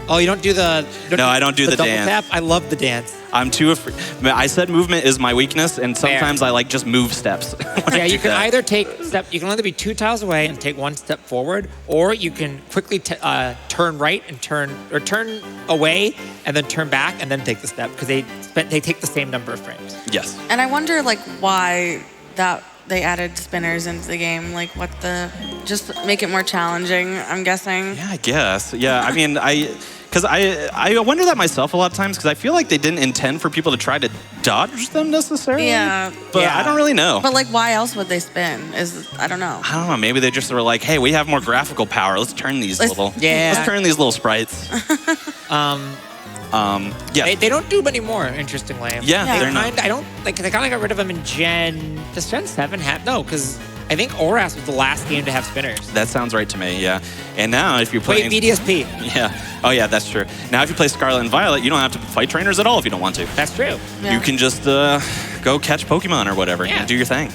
Oh, you don't do the... No, I don't do the double dance. tap? I love the dance. I'm too afraid. I said movement is my weakness, and sometimes I like just move steps. when I Yeah, do you can that. either take step. You can only be 2 tiles away and take 1 step forward, or you can quickly turn right and turn away and then turn back and then take the step because they take the same number of frames. Yes. And I wonder like why that they added spinners into the game. Like just make it more challenging, I'm guessing. Yeah, I guess. Yeah, I mean, because I wonder that myself a lot of times because I feel like they didn't intend for people to try to dodge them necessarily. Yeah. But Yeah. I don't really know. But like why else would they spin? I don't know. I don't know. Maybe they just were like, "Hey, we have more graphical power. Let's turn these Let's let's turn these little sprites." Yeah. They don't do them anymore. Interestingly. Yeah, Yeah. they're not. They kind of got rid of them in Gen. Does Gen 7 have? No, because I think Oras was the last game to have spinners. That sounds right to me. Yeah. And now, if you're Wait, playing, VDSP. yeah. Oh, yeah, that's true. Now, if you play Scarlet and Violet, you don't have to fight trainers at all if you don't want to. That's true. Yeah. You can just go catch Pokemon or whatever Yeah. and do your thing.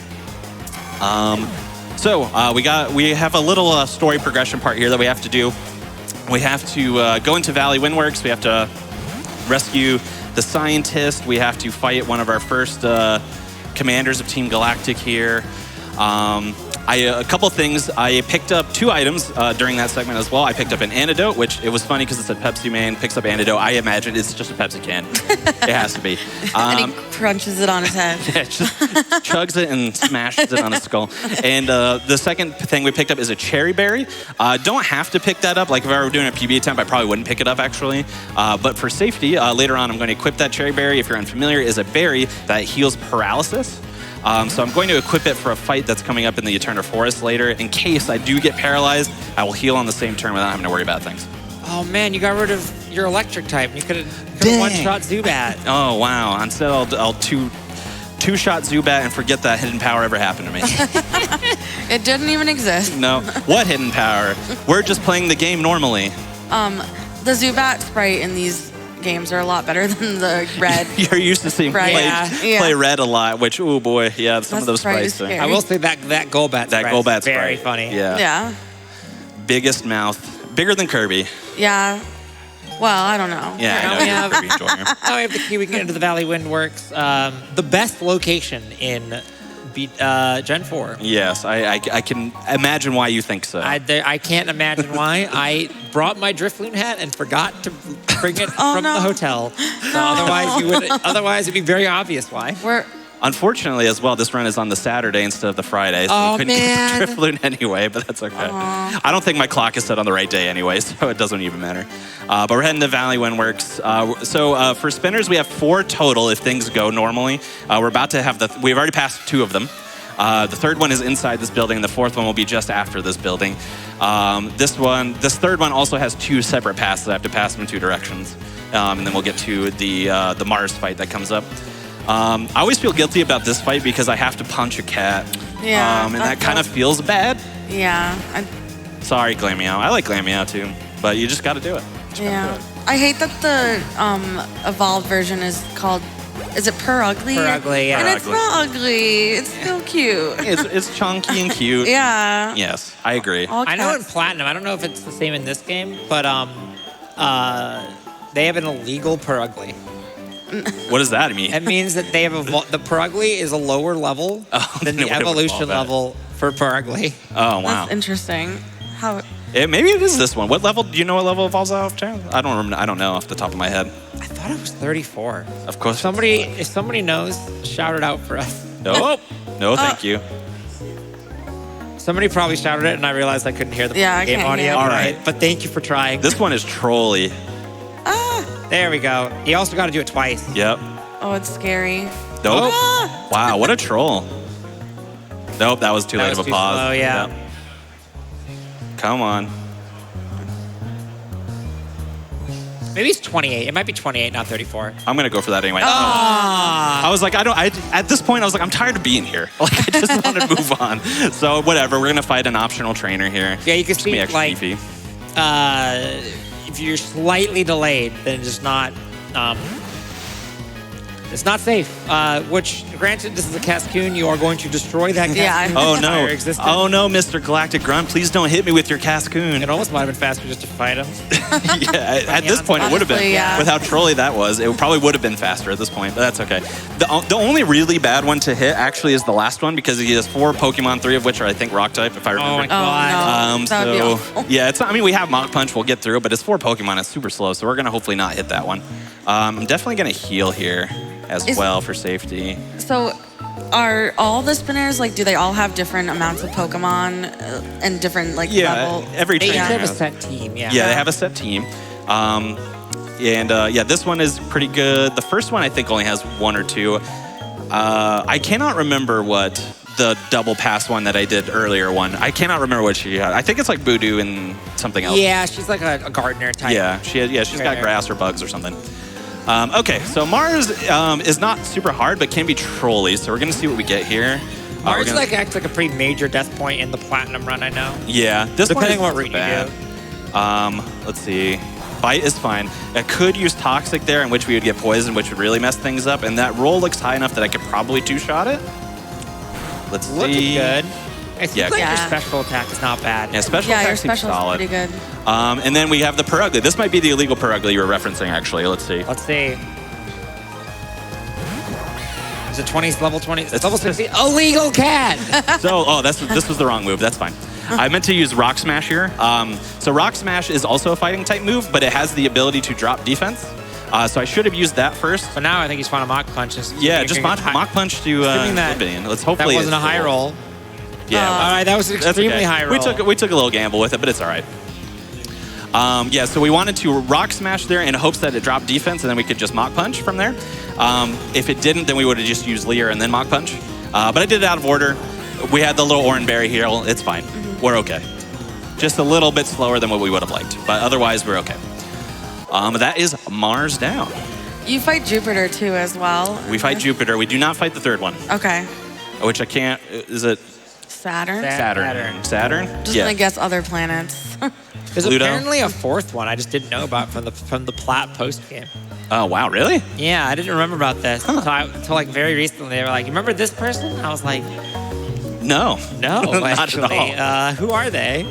We have a little story progression part here that we have to do. We have to go into Valley Windworks. We have to rescue the scientist. We have to fight one of our first commanders of Team Galactic here. A couple things. I picked up 2 items during that segment as well. I picked up an antidote, which it was funny because it said Pepsi Man picks up antidote. I imagine it's just a Pepsi can. It has to be. And he crunches it on his head. Yeah, just chugs it and smashes it on his skull. And the second thing we picked up is a cherry berry. Don't have to pick that up. Like if I were doing a PB attempt, I probably wouldn't pick it up actually. But for safety, later on I'm going to equip that cherry berry. If you're unfamiliar, is a berry that heals paralysis. So I'm going to equip it for a fight that's coming up in the Eterna Forest later. In case I do get paralyzed, I will heal on the same turn without having to worry about things. Oh man, you got rid of your electric type. You could have Dang. one-shot Zubat. Oh, wow. Instead, I'll two-shot Zubat and forget that hidden power ever happened to me. It didn't even exist. No. What hidden power? We're just playing the game normally. The Zubat sprite in these games are a lot better than the red. You're used to seeing Right. play red a lot, which, oh boy, yeah, some That of those sprite is sprites. scary. I will say that Golbat That sprite Golbat is very sprite. funny. Yeah. Yeah. Biggest mouth. Bigger than Kirby. Yeah. Well, I don't know. Yeah, I know. we You're have- Kirby enjoyer. Now we have the key. We can get into the Valley Windworks. The best location in Gen 4. Yes, I can imagine why you think so. I can't imagine why. I brought my Drifloon hat and forgot to bring it from no. the hotel. So otherwise, it'd be very obvious why. Unfortunately, as well, this run is on the Saturday instead of the Friday, so Oh, we couldn't man. get the Drifloon anyway, but that's okay. I don't think my clock is set on the right day anyway, so it doesn't even matter. But we're heading to Valley Windworks. So for spinners, we have 4 total if things go normally. We're about to have we've already passed 2 of them. The third one is inside this building. The 4th one will be just after this building. This 3rd one also has 2 separate passes. I have to pass them in 2 directions. And then we'll get to the Mars fight that comes up. I always feel guilty about this fight because I have to punch a cat. Yeah, And that kind of feels bad. Yeah. Sorry, Glameow. I like Glameow too, but you just got to do it. Yeah. I hate that the evolved version is called. Is it Purugly? Purugly, yeah. And it's not ugly. It's still cute. It's chunky and cute. Yeah. Yes, I agree. All I know in cats. Platinum, I don't know if it's the same in this game, but they have an illegal Purugly. What does that mean? It means that they have the Purugly is a lower level than then the it would evolution evolve that. level for Purugly. Oh, wow. That's interesting. How? Maybe it is this one. What level? Do you know what level it falls out of? I don't remember. I don't know off the top of my head. I thought it was 34. Of course. If somebody knows, shout it out for us. Nope. No, thank you. Somebody probably shouted it, and I realized I couldn't hear the Yeah, I game can't audio. hear it. All right. But thank you for trying. This one is trolly. There we go. You also got to do it twice. Yep. Oh, it's scary. Nope. Ah! Wow, what a troll. Nope, that was too That late was of a too pause. slow, yeah. Yep. Come on. Maybe it's 28. It might be 28, not 34. I'm gonna go for that anyway. Ah. I was like, at this point, I was like, I'm tired of being here. Like, I just want to move on. So whatever, we're gonna fight an optional trainer here. Yeah, you can Just be see, extra like, beefy. If you're slightly delayed, then it's just not. It's not safe. Which, granted, this is a Cascoon. You are going to destroy that Cascoon. Yeah. Oh no! entire existence. Oh no, Mr. Galactic Grunt! Please don't hit me with your Cascoon. It almost might have been faster just to fight him. Yeah, at this point it would have been. Honestly, yeah. With how trolly that was, it probably would have been faster at this point, but that's okay. The only really bad one to hit actually is the last one because he has 4 Pokemon, 3 of which are I think Rock type, if I remember. Oh my God. Oh, no. That would be awful. Yeah, it's. I mean, we have Mach Punch. We'll get through it, but it's 4 Pokemon. It's super slow, so we're gonna hopefully not hit that one. I'm definitely gonna heal here as well for safety. So, are all the spinners like? Do they all have different amounts of Pokemon and different like level? Every They each trainer have a has. set team, yeah. Yeah, they have a set team. Yeah, this one is pretty good. The first one I think only has 1 or 2. I cannot remember what the double pass one that I did earlier one. I cannot remember what she had. I think it's like Voodoo and something else. Yeah, she's like a gardener type. Yeah, she's got Right. grass or bugs or something. Okay, so Mars is not super hard, but can be trolly. So we're gonna see what we get here. Mars We're gonna- acts like a pretty major death point in the platinum run, I know. Yeah, this Depending one on what route you bad. Let's see. Bite is fine. I could use Toxic there, in which we would get poisoned, which would really mess things up. And that roll looks high enough that I could probably 2-shot it. Let's see. Looking good. It seems Yeah. like Yeah. your special attack is not bad. Yeah, special Yeah, your attack seems special is solid. pretty good. And then we have the Perugly. This might be the illegal Perugly you were referencing, actually. Let's see. Let's see. Is it 20? Level 20? It's It's level 60. Illegal cat! So, this was the wrong move. That's fine. I meant to use Rock Smash here. So Rock Smash is also a fighting type move, but it has the ability to drop defense. So I should have used that first. But now I think he's trying to Mach Punch. Yeah, just Mach Punch to Assuming that- Oblivion. Let's That hopefully wasn't a it's high still- roll. Yeah, All right, that was an that's extremely okay. high roll. We took a little gamble with it, but it's all right. Yeah, so we wanted to Rock Smash there in hopes that it dropped defense, and then we could just Mach Punch from there. If it didn't, then we would have just used Leer and then Mach Punch. But I did it out of order. We had the little Oran Berry here. It's fine. We're okay. Just a little bit slower than what we would have liked, but otherwise we're okay. That is Mars down. You fight Jupiter too as well. We fight Jupiter. We do not fight the third one, Okay. which I can't. Is it Saturn. Saturn? Saturn? Just gonna guess other planets. There's Pluto? apparently a fourth one I just didn't know about from the Plat post game. Oh wow, really? Yeah, I didn't remember about this until like very recently. They were like, "You remember this person?" I was like, No. "No, Not actually. at all. Who are they?"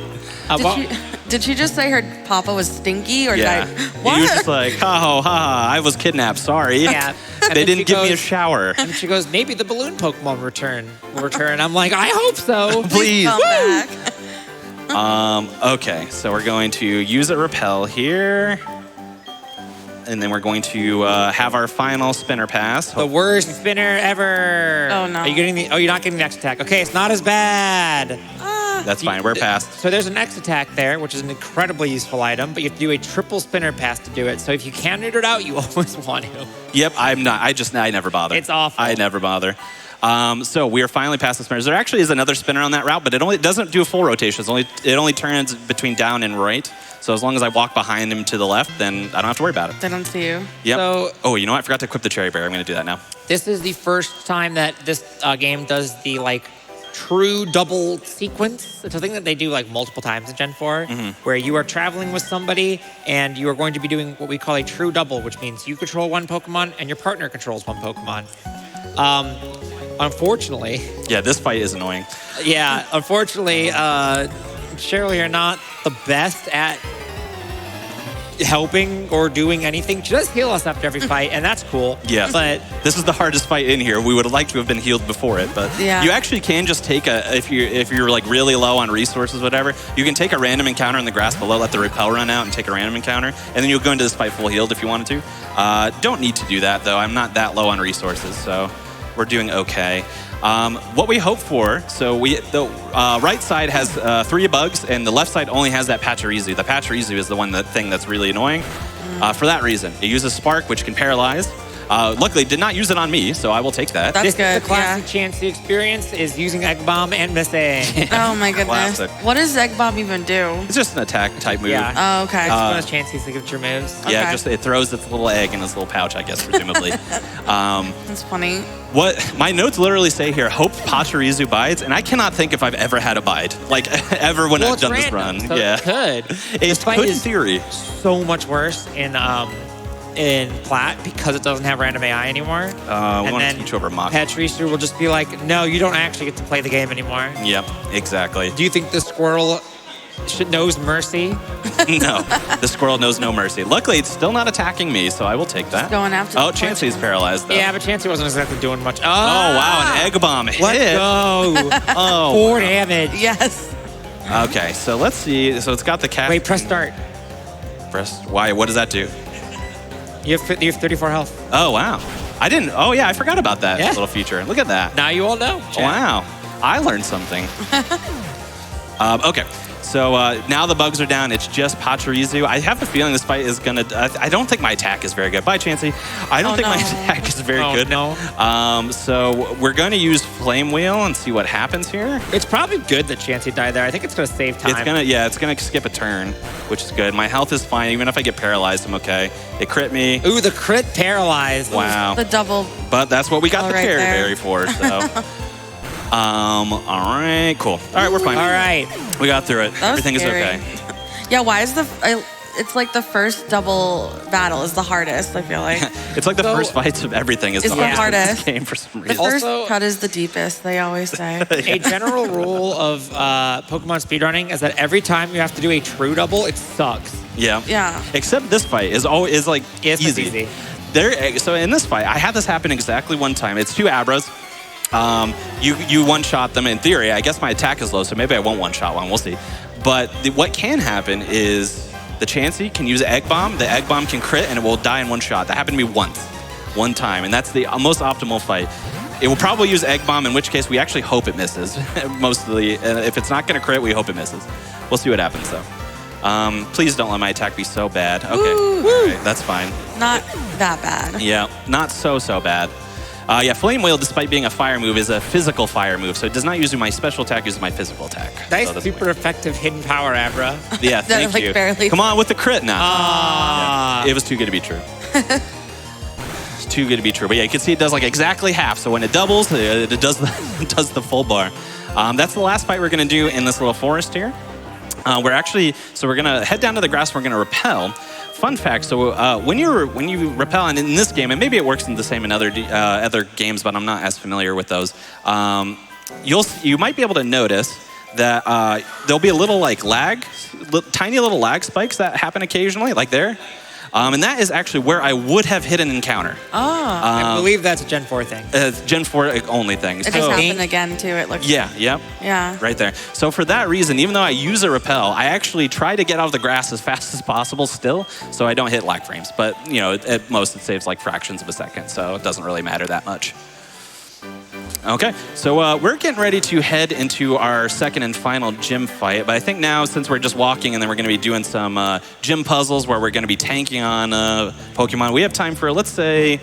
Did she just say her papa was stinky or Yeah. did I? What? You were just like, ha ha, I was kidnapped. Sorry. Yeah. And They then she didn't give me a goes- shower. And she goes, "Maybe the balloon Pokemon will return." I'm like, "I hope so." Please. Come back. Okay, so we're going to use a repel here. And then we're going to have our final spinner pass. The worst spinner ever. Oh, no. Are you getting the? Oh, you're not getting the X attack. Okay, it's not as bad. That's fine, we're past. So there's an X attack there, which is an incredibly useful item, but you have to do a triple spinner pass to do it. So if you can read it out, you always want to. Yep, I'm not. I never bother. It's awful. I never bother. So we are finally past the spinners. There actually is another spinner on that route, but it doesn't do a full rotation. It only turns between down and right. So as long as I walk behind him to the left, then I don't have to worry about it. They don't see you. Yep. So- oh, you know what? I forgot to equip the cherry bear. I'm going to do that now. This is the first time that this game does the true double sequence. It's a thing that they do multiple times in Gen 4, where you are traveling with somebody and you are going to be doing what we call a true double, which means you control one Pokemon and your partner controls one Pokemon. Unfortunately, Yeah, this fight is annoying. unfortunately, Cheryl, you're not the best at helping or doing anything. She does heal us after every fight, and that's cool. Yes. But This is the hardest fight in here. We would have liked to have been healed before it, but Yeah. you actually can just take if you're really low on resources, whatever, you can take a random encounter in the grass below, let the repel run out, and take a random encounter, and then you'll go into this fight full healed if you wanted to. Don't need to do that though. I'm not that low on resources, so we're doing okay. What we hope for, so the right side has 3 bugs, and the left side only has that Pachirisu. The Pachirisu is the thing that's really annoying. For that reason, it uses Spark, which can paralyze. Luckily, did not use it on me, so I will take that. That's this good. is the classic Chansey experience is using Egg Bomb and missing. Oh my goodness. Classic. What does Egg Bomb even do? It's just an attack type move. Yeah. Oh, okay. It's one of Chansey's signature moves. Yeah, Okay. just it throws its little egg in its little pouch, I guess, presumably. That's funny. What my notes literally say here: hope Pachirisu bites, and I cannot think if I've ever had a bite, ever when Well, I've it's done random, this run. so Yeah, it could. it This fight could in is theory. so much worse in in Plat because it doesn't have random AI anymore. We And want to then teach over mock. Patricia will just be like, no, you don't actually get to play the game anymore. Yep, exactly. Do you think the squirrel knows mercy? No, the squirrel knows no mercy. Luckily, it's still not attacking me, so I will take that. going after Oh, the Chansey's fortune. paralyzed, though. Yeah, but Chansey wasn't exactly doing much. Oh, wow, an egg bomb hit. Let's go. Oh. 4 damage. Yes. Okay, so let's see. So it's got the cat. Wait, press start. Press. Why? What does that do? You have 34 health. Oh, wow. I didn't. Oh, yeah, I forgot about that Yeah. little feature. Look at that. Now you all know. Chat. Wow. I learned something. Okay. So now the bugs are down. It's just Pachirisu. I have a feeling this fight is going to... I don't think my attack is very good. Bye, Chansey. I don't think my attack is very good. No. So we're going to use Flame Wheel and see what happens here. It's probably good that Chansey died there. I think it's going to save time. It's going to skip a turn, which is good. My health is fine. Even if I get paralyzed, I'm okay. It crit me. Ooh, the crit paralyzed. Wow. The double. But that's what we got the right Terry there. Berry for, so... all right, cool. All right, we're fine. All right. We got through it. That was Everything scary. is okay. Yeah, why is it's like the first double battle is the hardest, I feel like. It's like the So- first fights of everything is It's the the hardest in this hardest. game for some The reason. first Also- cut is the deepest, they always say. A general rule of Pokemon speedrunning is that every time you have to do a true double, it sucks. Yeah. Yeah. Except this fight is always like Yes, it's easy. easy. So in this fight, I had this happen exactly one time. It's 2 Abras. You one-shot them in theory. I guess my attack is low, so maybe I won't one-shot one. We'll see. But what can happen is the Chansey can use Egg Bomb. The Egg Bomb can crit, and it will die in one shot. That happened to me one time, and that's the most optimal fight. It will probably use Egg Bomb, in which case we actually hope it misses. Mostly, if it's not going to crit, we hope it misses. We'll see what happens, though. Please don't let my attack be so bad. Okay, all right, that's fine. Not that bad. Yeah, not so bad. Yeah, Flame Wheel, despite being a fire move, is a physical fire move, so it does not use my special attack, it uses my physical attack. Nice, So that's super effective hidden power, Abra. Yeah, That, thank like, you. barely- Come on with the crit now. Ah. Yeah, it was too good to be true. It's too good to be true. But yeah, you can see it does like exactly half. So when it doubles, it does the full bar. That's the last fight we're going to do in this little forest here. We're going to head down to the grass. We're going to repel. Fun fact: so when you repel, and in this game, and maybe it works in the same in other games, but I'm not as familiar with those. You might be able to notice that there'll be a little like lag, tiny little lag spikes that happen occasionally, like there. And that is actually where I would have hit an encounter. I believe that's a Gen 4 thing. Gen 4 only thing. It just happened again, too. It looks. Yeah, yep. Yeah. Right there. So for that reason, even though I use a repel, I actually try to get out of the grass as fast as possible still, so I don't hit lag frames. But, you know, at most it saves like fractions of a second, so it doesn't really matter that much. Okay, so we're getting ready to head into our second and final gym fight, but I think now, since we're just walking and then we're going to be doing some gym puzzles where we're going to be tanking on Pokemon, we have time for, let's say,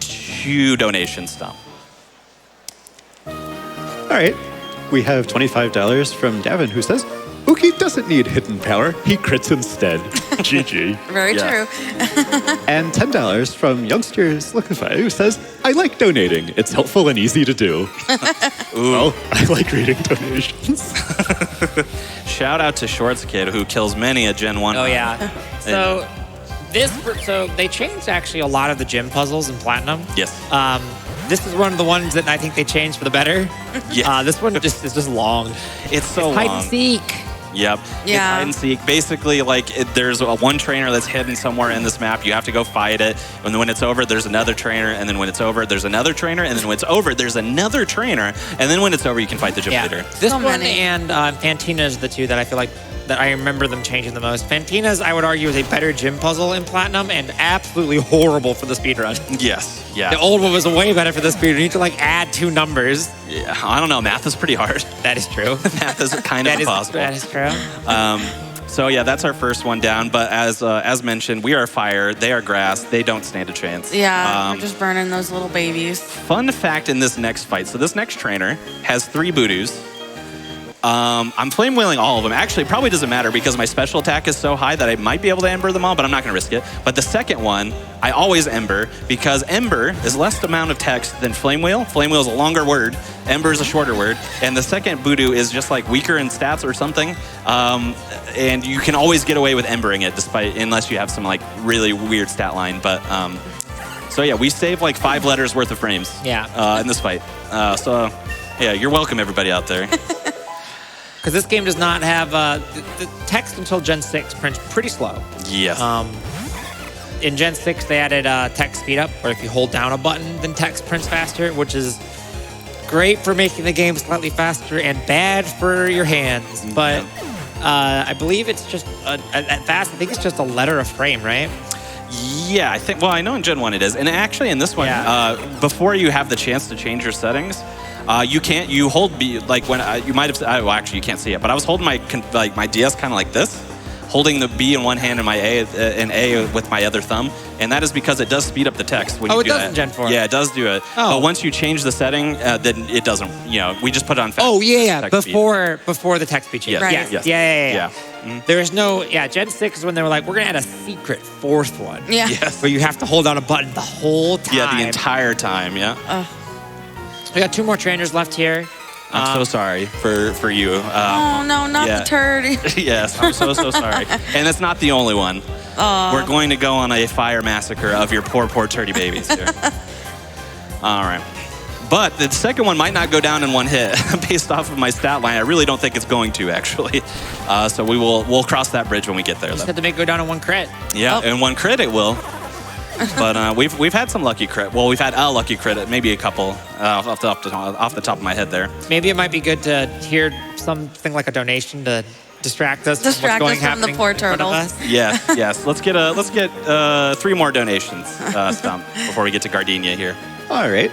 2 donations still. All right. We have $25 from Davin, who says, Uki doesn't need hidden power. He crits instead. GG. Very Yeah. true. And $10 from Youngsters Lookify, who says, I like donating. It's helpful and easy to do. Well, I like reading donations. Shout out to Shorts Kid, who kills many a Gen 1. Oh yeah. So they changed actually a lot of the gym puzzles in Platinum. Yes. This is one of the ones that I think they changed for the better. Yeah. This one is just long. It's so Hide long. and seek. Yep. It's Yeah. hide and seek. Basically, like there's one trainer that's hidden somewhere in this map. You have to go fight it. And then when it's over, there's another trainer. And then when it's over, there's another trainer. And then when it's over, there's another trainer. And then when it's over, you can fight the gym leader. This So one many. and Fantina's the two that I feel like that I remember them changing the most. Fantina's, I would argue, is a better gym puzzle in Platinum and absolutely horrible for the speedrun. Yes. Yeah. The old one was way better for the speedrun. You need to like add 2 numbers. Yeah. I don't know. Math is pretty hard. That is true. Math is kind of impossible. That is true. So yeah, that's our first one down. But as mentioned, we are fire. They are grass. They don't stand a chance. Yeah, we're just burning those little babies. Fun fact in this next fight. So this next trainer has 3 Voodoos. I'm flame wheeling all of them. Actually, it probably doesn't matter because my special attack is so high that I might be able to ember them all, but I'm not going to risk it. But the second one, I always ember because ember is less amount of text than flame wheel. Flame wheel is a longer word. Ember is a shorter word. And the second voodoo is just like weaker in stats or something. And you can always get away with embering it unless you have some like really weird stat line. But so yeah, we saved like 5 letters worth of frames in this fight. So yeah, you're welcome everybody out there. Because this game does not have the text until Gen 6 prints pretty slow. Yes. In Gen 6, they added text speed up, where if you hold down a button, then text prints faster, which is great for making the game slightly faster and bad for your hands. But I believe it's just at fast. I think it's just a letter a frame, right? Yeah, I think. Well, I know in Gen 1 it is, and actually in this one, before you have the chance to change your settings. You can't. You hold B like when you might have. Well, actually, you can't see it. But I was holding my DS kind of like this, holding the B in one hand and my A with my other thumb, and that is because it does speed up the text when you do that. Oh, it does in Gen 4. Yeah, it does do it. Oh. But once you change the setting, then it doesn't. You know, we just put it on fast. Oh yeah. Text Before the text speed change. Yes. Right. Yes. Yeah. Mm-hmm. There is no. Yeah, Gen 6 is when they were like, we're gonna add a secret 4th one. Yeah. Yes. Where you have to hold down a button the whole time. Yeah, the entire time. Yeah. We got 2 more trainers left here. I'm so sorry for you. Oh no, not the turd. Yes, I'm so sorry. And it's not the only one. We're going to go on a fire massacre of your poor turdy babies here. All right. But the second one might not go down in one hit based off of my stat line. I really don't think it's going to, actually. So we'll cross that bridge when we get there, Just though. had to make it go down in 1 crit. Yeah, and 1 crit it will. But we've had some lucky crit. Well, we've had a lucky crit, maybe a couple off the top of my head there. Maybe it might be good to hear something like a donation to distract us Distract from us what's from the happening poor in front of turtles. us. Yes. Let's get 3 more donations, Stump, before we get to Gardenia here. All right.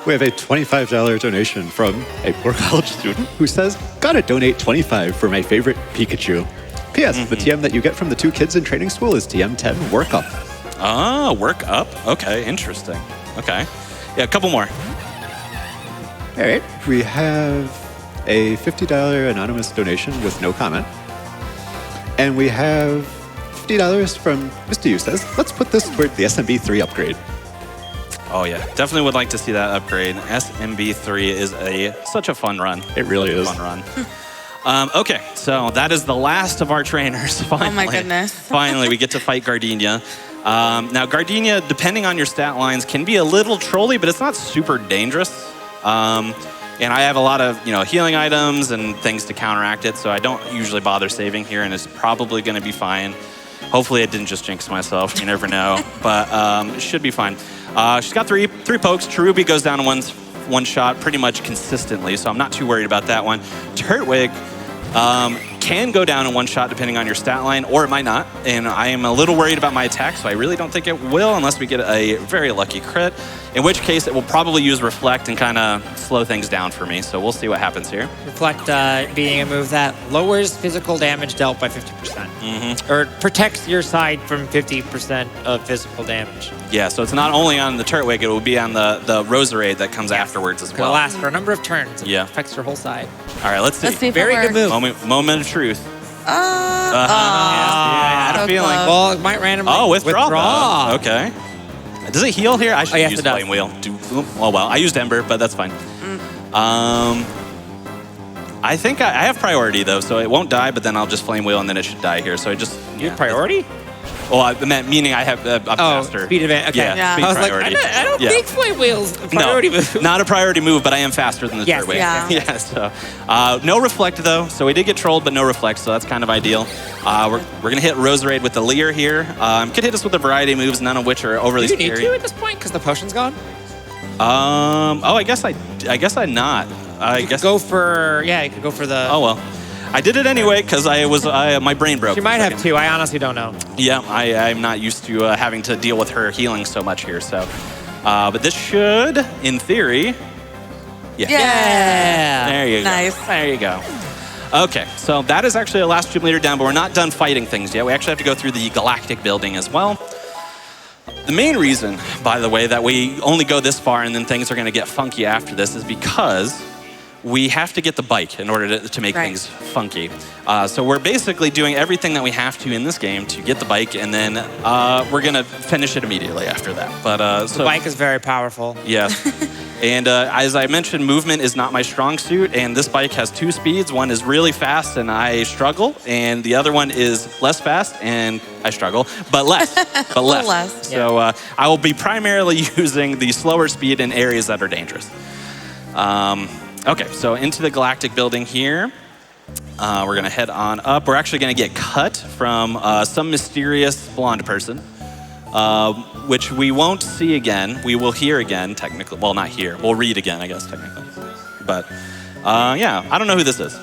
We have a $25 donation from a poor college student who says, "Gotta donate $25 for my favorite Pikachu. P.S. The TM that you get from the 2 kids in training school is TM10 Work Up." Ah, work up. Okay, interesting. Okay. Yeah, a couple more. All right. We have a $50 anonymous donation with no comment. And we have $50 from Mr. Yu says, "Let's put this toward the SMB3 upgrade." Oh, yeah. Definitely would like to see that upgrade. SMB3 is such a fun run. It really is. Fun run. Okay, so that is the last of our trainers, finally. Oh my goodness. Finally, we get to fight Gardenia. Now, Gardenia, depending on your stat lines, can be a little trolly, but it's not super dangerous. And I have a lot of healing items and things to counteract it, so I don't usually bother saving here, and it's probably going to be fine. Hopefully, I didn't just jinx myself. You never know, but it should be fine. She's got three pokes. Cherubi goes down in one shot pretty much consistently, so I'm not too worried about that one. Turtwig can go down in 1 shot depending on your stat line, or it might not. And I am a little worried about my attack, so I really don't think it will unless we get a very lucky crit, in which case it will probably use Reflect and kind of slow things down for me. So we'll see what happens here. Reflect being a move that lowers physical damage dealt by 50%. Or protects your side from 50% of physical damage. Yeah, so it's not only on the Turtwig, it will be on the Roserade that comes afterwards as It'll well. last for a number of turns. It Yeah. affects your whole side. All right, let's see. Let's see if Very it good move. Moment of truth. Oh, I had a so feeling. close. Well, it might randomly Withdraw. though. Okay. Does it heal here? I should yes, use it does. Flame Wheel. Oh, well. I used Ember, but that's fine. I think I have priority, though, so it won't die, but then I'll just Flame Wheel, and then it should die here. So I just... You have priority? Well, I meant meaning I have I'm faster. Speed advantage. Okay. Yeah, speed I was priority. like, I don't think Flame Wheel's a priority move. Not a priority move, but I am faster than the Yes, Turtwig. yeah. Yeah, so no Reflect, though. So we did get trolled, but no Reflect, so that's kind of ideal. We're going to hit Roserade with the Leer here. Could hit us with a variety of moves, none of which are overly Do you need scary. to at this point because the potion's gone? I guess I'm not. I guess. You could go for the... Oh, well. I did it anyway because my brain broke. She might have 2. I honestly don't know. Yeah, I'm not used to having to deal with her healing so much here. So, but this should, in theory, Yeah. There you go. Nice. There you go. Okay, so that is actually the last gym leader down, but we're not done fighting things yet. We actually have to go through the Galactic building as well. The main reason, by the way, that we only go this far and then things are going to get funky after this is because we have to get the bike in order to make Right. things funky. So we're basically doing everything that we have to in this game to get the bike, and then we're gonna finish it immediately after that. But The bike is very powerful. yes. And as I mentioned, movement is not my strong suit, and this bike has 2 speeds. One is really fast, and I struggle, and the other one is less fast, and I struggle, but less. But less. less. So I will be primarily using the slower speed in areas that are dangerous. Okay, so into the Galactic building here. We're gonna head on up. We're actually gonna get cut from some mysterious blonde person. Which we won't see again. We will hear again, technically. Well, not hear. We'll read again, I guess, technically. But, yeah, I don't know who this is.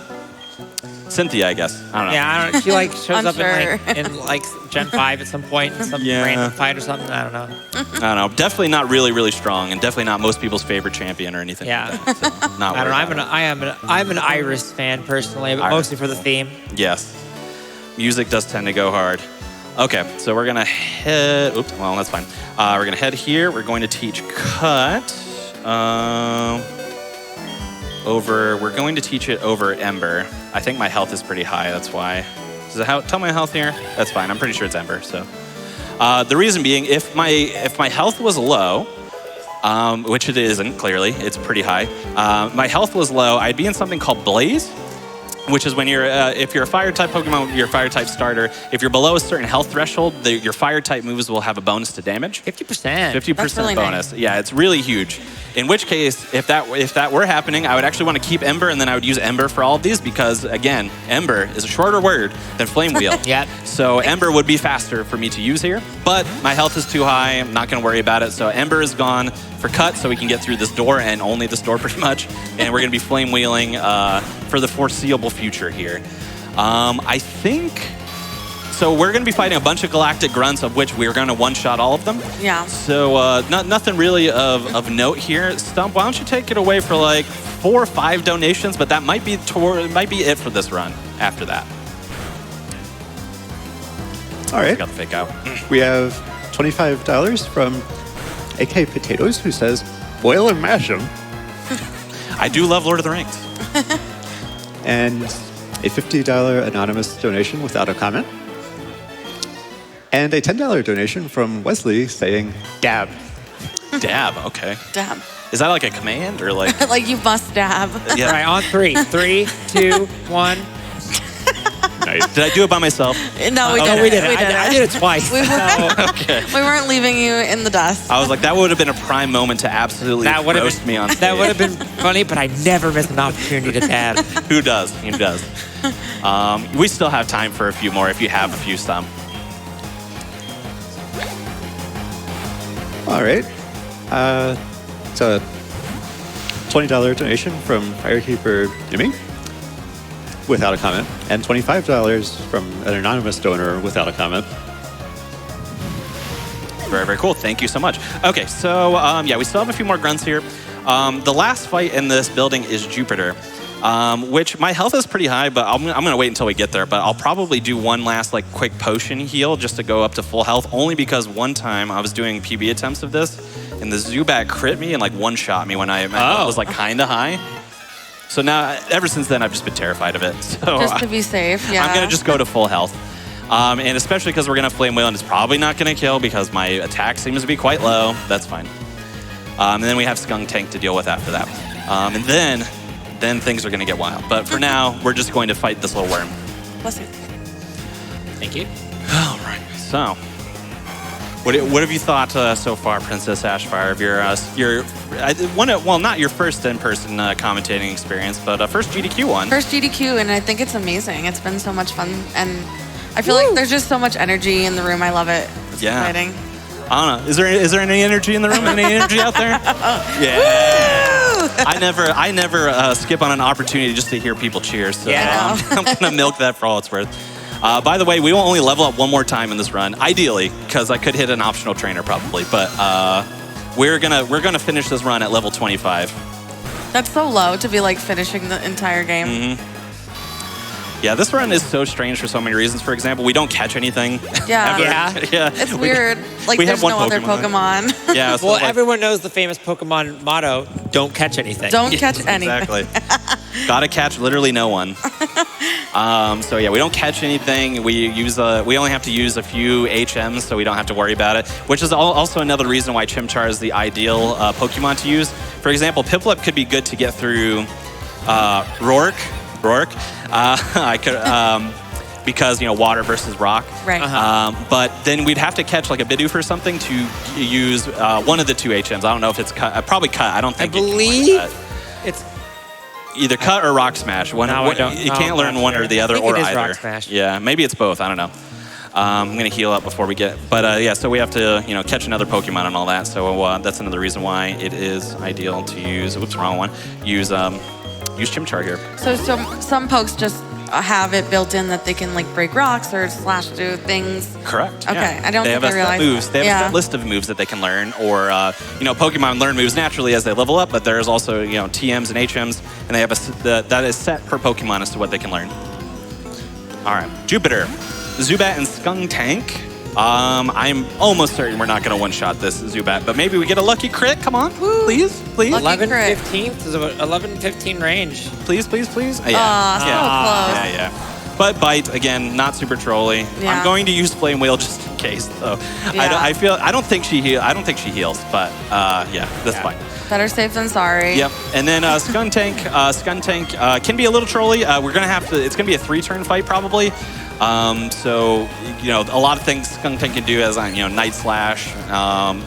Cynthia, I guess. I don't know. Yeah, I don't. She like shows up Unsure. in like Gen 5 at some point in some Yeah. random fight or something. I don't know. I don't know. Definitely not really, really strong, and definitely not most people's favorite champion or anything. Yeah. Like that, so not I don't know. worried I'm an Iris fan personally, but Iris. mostly for the theme. Yes. Music does tend to go hard. Okay, so we're gonna head. Oops. Well, that's fine. We're gonna head here. We're going to teach cut over. We're going to teach it over Ember. I think my health is pretty high. That's why. Does it tell my health here? That's fine. I'm pretty sure it's Ember. So the reason being, if my health was low, which it isn't clearly, it's pretty high. My health was low. I'd be in something called Blaze, which is when you're, if you're a fire type Pokemon, you're a fire type starter. If you're below a certain health threshold, your fire type moves will have a bonus to damage. 50%. 50% That's really bonus. Yeah, it's really huge. In which case, if that were happening, I would actually want to keep Ember, and then I would use Ember for all of these because, again, Ember is a shorter word than Flame Wheel. Yep. So Ember would be faster for me to use here, but my health is too high. I'm not going to worry about it. So Ember is gone for cut, so we can get through this door and only this door pretty much. And we're going to be Flame Wheeling for the foreseeable future here. I think. So we're going to be fighting a bunch of Galactic Grunts, of which we're going to one-shot all of them. Yeah. So nothing really of note here. Stump, why don't you take it away for like 4 or 5 donations, but that might be it for this run after that. All right. Got the fake out. We have $25 from AK Potatoes, who says, boil and mash them. I do love Lord of the Rings. And a $50 anonymous donation without a comment. And a $10 donation from Wesley saying, dab. Dab, okay. Dab. Is that like a command or like? Like you must dab. Yeah. All right, on 3. 3, 2, 1. Nice. Did I do it by myself? No, we Oh, didn't. we did it. We did I it. did it twice. We weren't, Okay. we weren't leaving you in the dust. I was like, that would have been a prime moment to absolutely That would have roast been me on stage. That would have been funny, but I never miss an opportunity to dab. Who does? Who does? We still have time for a few more if you have a few some. All right. It's a $20 donation from Firekeeper Jimmy without a comment, and $25 from an anonymous donor without a comment. Very, very cool. Thank you so much. Okay, so yeah, we still have a few more grunts here. The last fight in this building is Jupiter, which my health is pretty high, but I'm going to wait until we get there. But I'll probably do one last like quick potion heal just to go up to full health, only because one time I was doing PB attempts of this, and the Zubat crit me and like one-shot me when my health was like kind of high. So now, ever since then, I've just been terrified of it. So Just to be safe, yeah. I'm going to just go to full health. And especially because we're going to Flame Wheel, and it's probably not going to kill because my attack seems to be quite low. That's fine. And then we have Skunk Tank to deal with after that. And then things are going to get wild. But for now, we're just going to fight this little worm. Bless you. Thank you. All right. So, what have you thought so far, Princess Ashfire, of well, not your first in-person commentating experience, but first GDQ one? First GDQ, and I think it's amazing. It's been so much fun, and I feel like there's just so much energy in the room. I love it. It's exciting. I don't know. Is there any energy in the room? Any energy out there? Yeah. I never skip on an opportunity just to hear people cheer. So Yeah. I'm gonna milk that for all it's worth. By the way, we will only level up one more time in this run, ideally, because I could hit an optional trainer probably. But we're gonna finish this run at level 25. That's so low to be like finishing the entire game. Mm-hmm. Yeah, this run is so strange for so many reasons. For example, we don't catch anything. Yeah. ever. Yeah. It's weird. Like we there's have no one other Pokemon. Pokemon. Yeah. So Well, like, everyone knows the famous Pokemon motto, don't catch anything. Don't catch anything. Exactly. Gotta catch literally no one. So yeah, we don't catch anything. We only have to use a few HMs, so we don't have to worry about it. Which is also another reason why Chimchar is the ideal Pokemon to use. For example, Piplup could be good to get through Rourke. I could. Because water versus rock, Right. but then we'd have to catch like a Bidoof or something to use one of the two HMs. I don't know if it's cut. Probably cut. I don't I think. It can believe cut. it's. Either cut or rock smash. No, I don't. You No, can't I'm learn not one sure. or the other I think or it is either. rock smash. Yeah, maybe it's both. I don't know. I'm gonna heal up before we get. But yeah, so we have to catch another Pokemon and all that. So that's another reason why it is ideal to use. Oops, wrong one. Use Chimchar here. So some pokes just have it built in that they can like break rocks or slash through things. Correct. Okay, yeah. I don't they think have I realized moves. that. They have Yeah. a set list of moves that they can learn, or Pokemon learn moves naturally as they level up. But there's also TMs and HMs, and they have that is set per Pokemon as to what they can learn. All right, Jupiter, Zubat, and Skuntank. I'm almost certain we're not going to one-shot this Zubat, but maybe we get a lucky crit. Come on, please. Lucky 11, crit. 15th is about 11, 15 range. Please. Yeah. So close. Yeah. But Bite, again, not super trolly. Yeah. I'm going to use Flame Wheel just in case, though. Yeah. I don't think she heals, but yeah, that's fine. Better safe than sorry. Yep. And then Skuntank. Skuntank can be a little trolly. We're gonna have to. It's gonna be a 3-turn fight probably. So a lot of things Skuntank can do as Night Slash,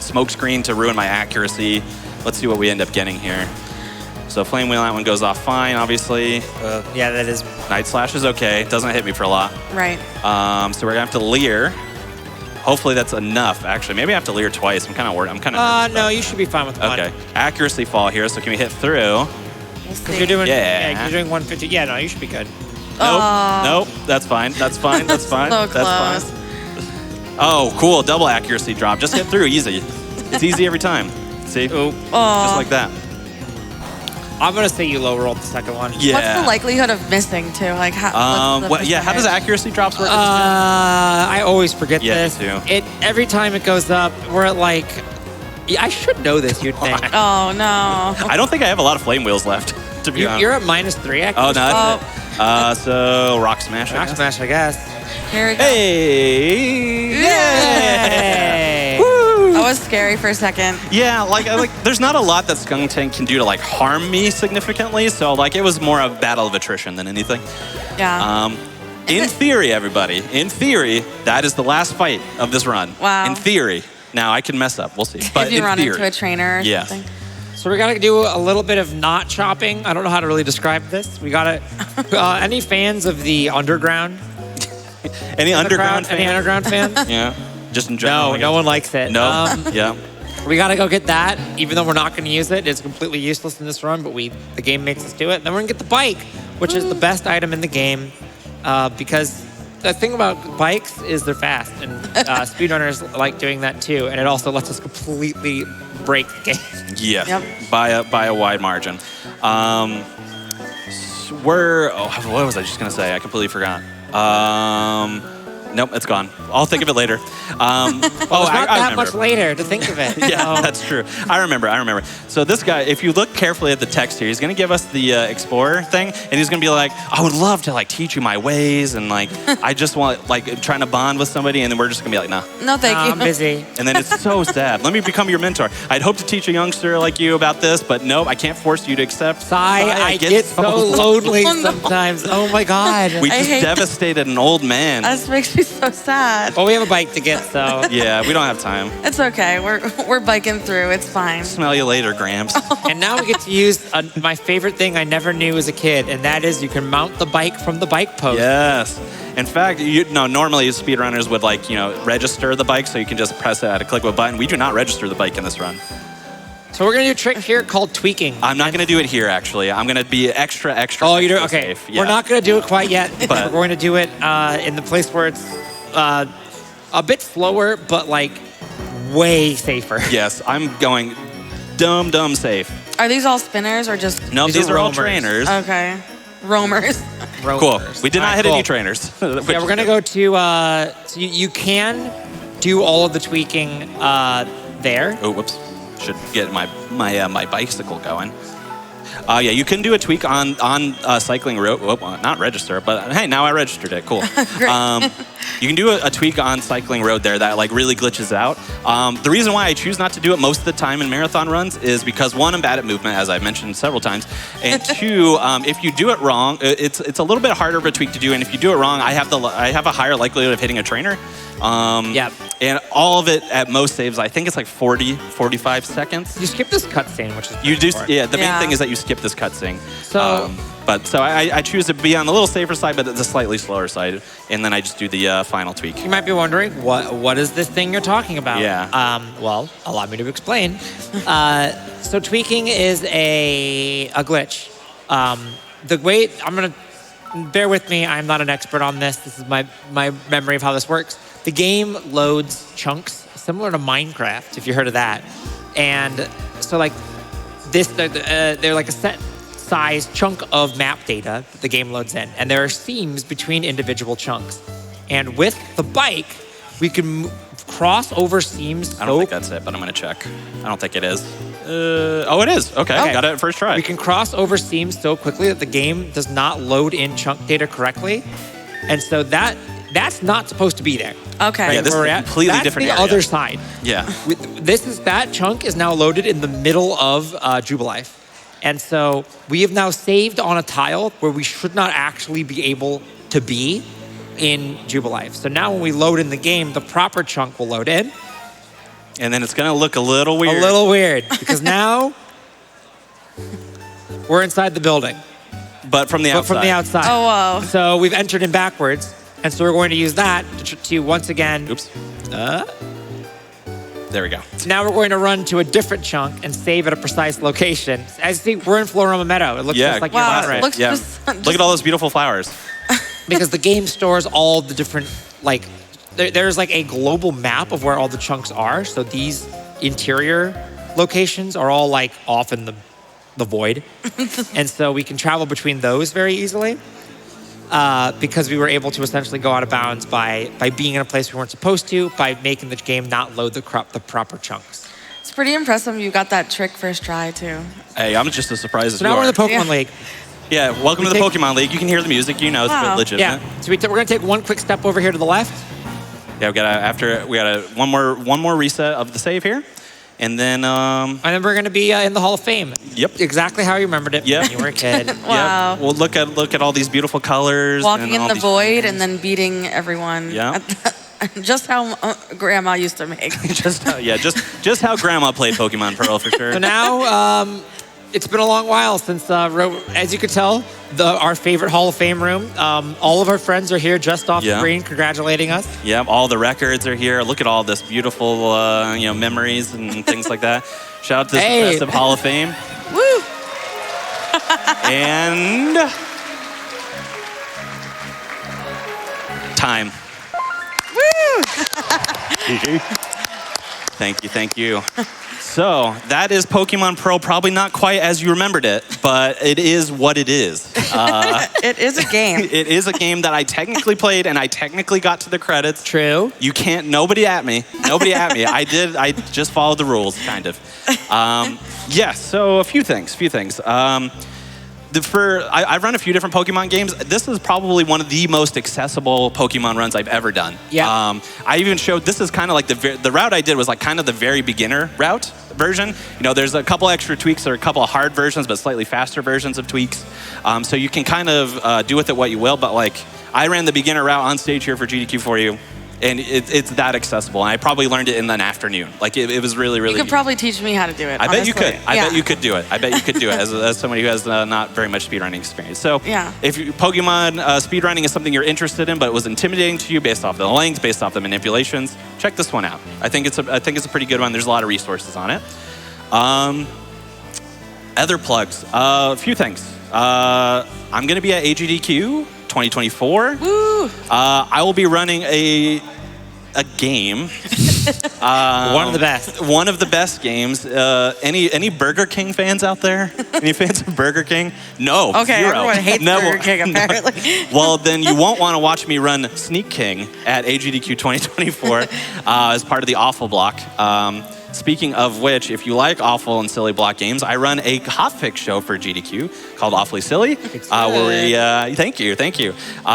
Smoke Screen to ruin my accuracy. Let's see what we end up getting here. So Flame Wheel, that one goes off fine, obviously. Yeah, that is. Night Slash is okay. Doesn't hit me for a lot. Right. So we're gonna have to Leer. Hopefully that's enough. Actually, maybe I have to Leer twice. I'm kind of worried. I'm kind of. No, you should be fine with one. Okay. Accuracy fall here. So can we hit through? We'll Because see. you're doing. Yeah. You're doing 150. Yeah, no, you should be good. Nope. That's fine. That's fine. So That's close. fine. Oh, cool. Double accuracy drop. Just hit through. Easy. It's easy every time. See? Oh. Just like that. I'm gonna say you low rolled the second one. Yeah. What's the likelihood of missing too? Like how? what's the how does percentage? accuracy drops work? I always forget Yeah, me this. too. Every time it goes up, we're at like. Yeah, I should know this. You'd think. Oh no. I don't think I have a lot of flame wheels left, to be honest. You're at -3 accuracy. Oh, no. That's it. So Rock Smash. I Rock guess. smash, I guess. Here we go. Hey! Yay! That was scary for a second. Yeah, like there's not a lot that Skuntank can do to like harm me significantly. So like it was more a battle of attrition than anything. Yeah. In theory, everybody, in theory, that is the last fight of this run. Wow. In theory. Now I can mess up. We'll see. But if you in run theory, into a trainer or Yeah. something. So we gotta do a little bit of knot chopping. I don't know how to really describe this. We gotta. Any fans of the underground? Any underground Any fan? underground fans? Yeah. Just in general. No, I no guess. one likes it. No. Yeah. We gotta go get that, even though we're not gonna use it. It's completely useless in this run, but the game makes us do it. And then we're gonna get the bike, which is the best item in the game, because the thing about bikes is they're fast, and speedrunners like doing that too. And it also lets us completely break the game. Yes. Yep. By a wide margin. What was I just gonna say? I completely forgot. Nope, it's gone. I'll think of it later. It's not that remember. much later to think of it. Yeah, So- that's true. I remember. So this guy, if you look carefully at the text here, he's gonna give us the Explorer thing, and he's gonna be like, I would love to like teach you my ways, and like I just want like trying to bond with somebody, and then we're just gonna be like, nah. No, thank you. I'm busy. And then it's so sad. Let me become your mentor. I'd hope to teach a youngster like you about this, but nope, I can't force you to accept. Sigh, I get so lonely Oh, no. sometimes. Oh my God. We I just hate that. devastated an old man. That makes me so sad. Well, we have a bike to get, so. Yeah, we don't have time. It's okay. We're biking through. It's fine. Smell you later, Gramps. And now we get to use my favorite thing I never knew as a kid, and that is you can mount the bike from the bike post. Yes. In fact, normally speedrunners would register the bike, so you can just press it at a click of a button. We do not register the bike in this run. So we're gonna do a trick here called tweaking. I'm not going to do it here, actually. I'm going to be extra. Oh, you do? extra Okay. safe. Yeah. We're not gonna do it quite yet. But- We're going to do it in the place where it's a bit slower, but like way safer. Yes, I'm going dumb safe. Are these all spinners or just? No, These these are are all roamers. trainers. Okay. Roamers. Cool. We did not hit any trainers. Yeah, we're gonna go to. So you can do all of the tweaking there. Oh, whoops. Should get my bicycle going. Yeah, you can do a tweak on cycling road. Well, not register, but hey, now I registered it. Cool. You can do a tweak on cycling road there that like really glitches out. The reason why I choose not to do it most of the time in marathon runs is because one, I'm bad at movement, as I've mentioned several times, and two, if you do it wrong, it's a little bit harder of a tweak to do. And if you do it wrong, I have a higher likelihood of hitting a trainer. And all of it at most saves, I think it's like 45 seconds. You skip this cutscene, which is You do, important. yeah. The main thing is that you skip this cutscene. So- So I choose to be on the little safer side, but the slightly slower side, and then I just do the final tweak. You might be wondering, what is this thing you're talking about? Yeah. Well, allow me to explain. So tweaking is a glitch. The way, bear with me, I'm not an expert on this. This is my memory of how this works. The game loads chunks similar to Minecraft, if you heard of that. And so like this, they're like a set size chunk of map data that the game loads in. And there are seams between individual chunks. And with the bike, we can cross over seams. I don't think that's it, but I'm going to check. I don't think it is. Oh, it is. Okay, got it first try. We can cross over seams so quickly that the game does not load in chunk data correctly. And so that's not supposed to be there. Okay. Right? Yeah, this is a completely different That's area. the other side. Yeah. That chunk is now loaded in the middle of Jubilife. And so we have now saved on a tile where we should not actually be able to be in Jubilife. So now when we load in the game, the proper chunk will load in. And then it's going to look a little weird. A little weird, because now we're inside the building. But from the outside. But from the outside. Oh, wow. So we've entered in backwards. And so we're going to use that to once again. Oops. There we go. Now we're going to run to a different chunk and save at a precise location. As you see, we're in Floroma Meadow. It looks just like Wow, your it looks Yeah. just Look at all those beautiful flowers. Because the game stores all the different, like, there's like a global map of where all the chunks are. So these interior locations are all like off in the void. And so we can travel between those very easily. Because we were able to essentially go out of bounds by being in a place we weren't supposed to, by making the game not load the proper chunks. It's pretty impressive you got that trick first try, too. Hey, I'm just as surprised as So you now we're are. in the Pokemon Yeah. League. Yeah, welcome to the take- Pokemon League. You can hear the music. You know it's Wow. legitimate. Yeah. So we're going to take one quick step over here to the left. Yeah, we got one more reset of the save here, and then And then we're going to be in the Hall of Fame. Yep. Exactly how you remembered it Yep. when you were a kid. Wow. Well, look at all these beautiful colors. Walking and in all the these void things. and then beating everyone. Yeah. Just how Grandma used to make. just how Grandma played Pokemon Pearl for sure. So now, it's been a long while since, as you could tell, our favorite Hall of Fame room. All of our friends are here just off Yeah. screen congratulating us. Yep, all the records are here. Look at all this beautiful, memories and things like that. Shout out to the Hey. Festive Hall of Fame. Woo! And time. Woo! GG. Thank you. So that is Pokemon Pearl. Probably not quite as you remembered it, but it is what it is. It is a game. It is a game that I technically played and I technically got to the credits. True. You can't, nobody at me. I just followed the rules, kind of. So a few things. I've run a few different Pokemon games. This is probably one of the most accessible Pokemon runs I've ever done. Yeah. I even showed, this is kind of like the route I did was like kind of the very beginner route version. There's a couple extra tweaks or a couple of hard versions, but slightly faster versions of tweaks. So you can kind of do with it what you will, but like I ran the beginner route on stage here for GDQ for you. And it's that accessible. And I probably learned it in an afternoon. Like it was really, really You could probably teach me how to do it. I bet you honestly. could. I bet you could do it. I bet you could do it as somebody who has not very much speedrunning experience. So Yeah. if Pokemon speedrunning is something you're interested in, but it was intimidating to you based off the length, based off the manipulations, check this one out. I think it's a pretty good one. There's a lot of resources on it. Other plugs. A few things. I'm going to be at AGDQ 2024. Woo! I will be running a game. One of the best. One of the best games. Any Burger King fans out there? Any fans of Burger King? No. Okay, zero. everyone hates No. Burger King, apparently. Well, then you won't want to watch me run Sneak King at AGDQ 2024 as part of the Awful Block. Speaking of which, if you like awful and silly block games, I run a hotfix show for GDQ called Awfully Silly, where we thank you,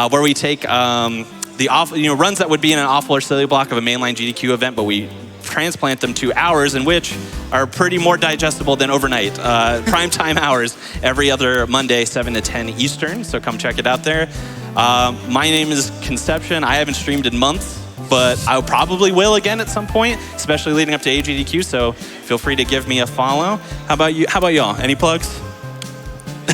where we take the runs that would be in an awful or silly block of a mainline GDQ event, but we transplant them to hours in which are pretty more digestible than overnight. Prime time hours every other Monday, 7 to 10 Eastern. So come check it out there. My name is Conception. I haven't streamed in months, but I probably will again at some point, especially leading up to AGDQ. So feel free to give me a follow. How about you? How about y'all? Any plugs?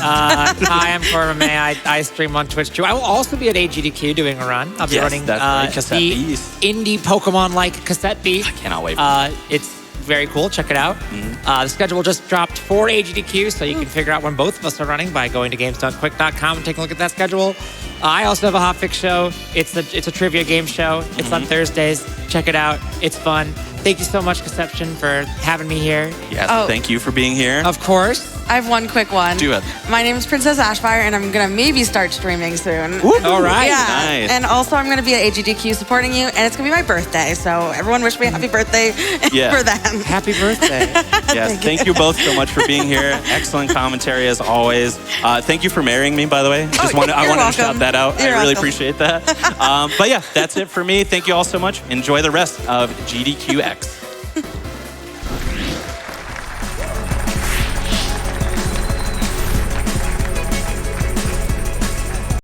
Hi, I'm Corvimae. I stream on Twitch too. I will also be at AGDQ doing a run. I'll be running that's Cassette the Beast. indie Pokemon-like Cassette Beast. I cannot wait. It's very cool. Check it out. The schedule just dropped for AGDQ, so you can figure out when both of us are running by going to games.quick.com and taking a look at that schedule. I also have a hotfix show. It's a trivia game show. It's on Thursdays. Check it out. It's fun. Thank you so much, Conception, for having me here. Yes, thank you for being here. Of course. I have one quick one. Do it. My name is PrincessAshfire, and I'm gonna maybe start streaming soon. All right. Yeah. Nice. And also, I'm gonna be at AGDQ supporting you, and it's gonna be my birthday. So everyone, wish me a happy birthday for them. Happy birthday. Yes, thank you both so much for being here. Excellent commentary as always. Thank you for marrying me, by the way. I wanted to shout that out. You're I really welcome. appreciate that. But yeah, that's it for me. Thank you all so much. Enjoy the rest of GDQx.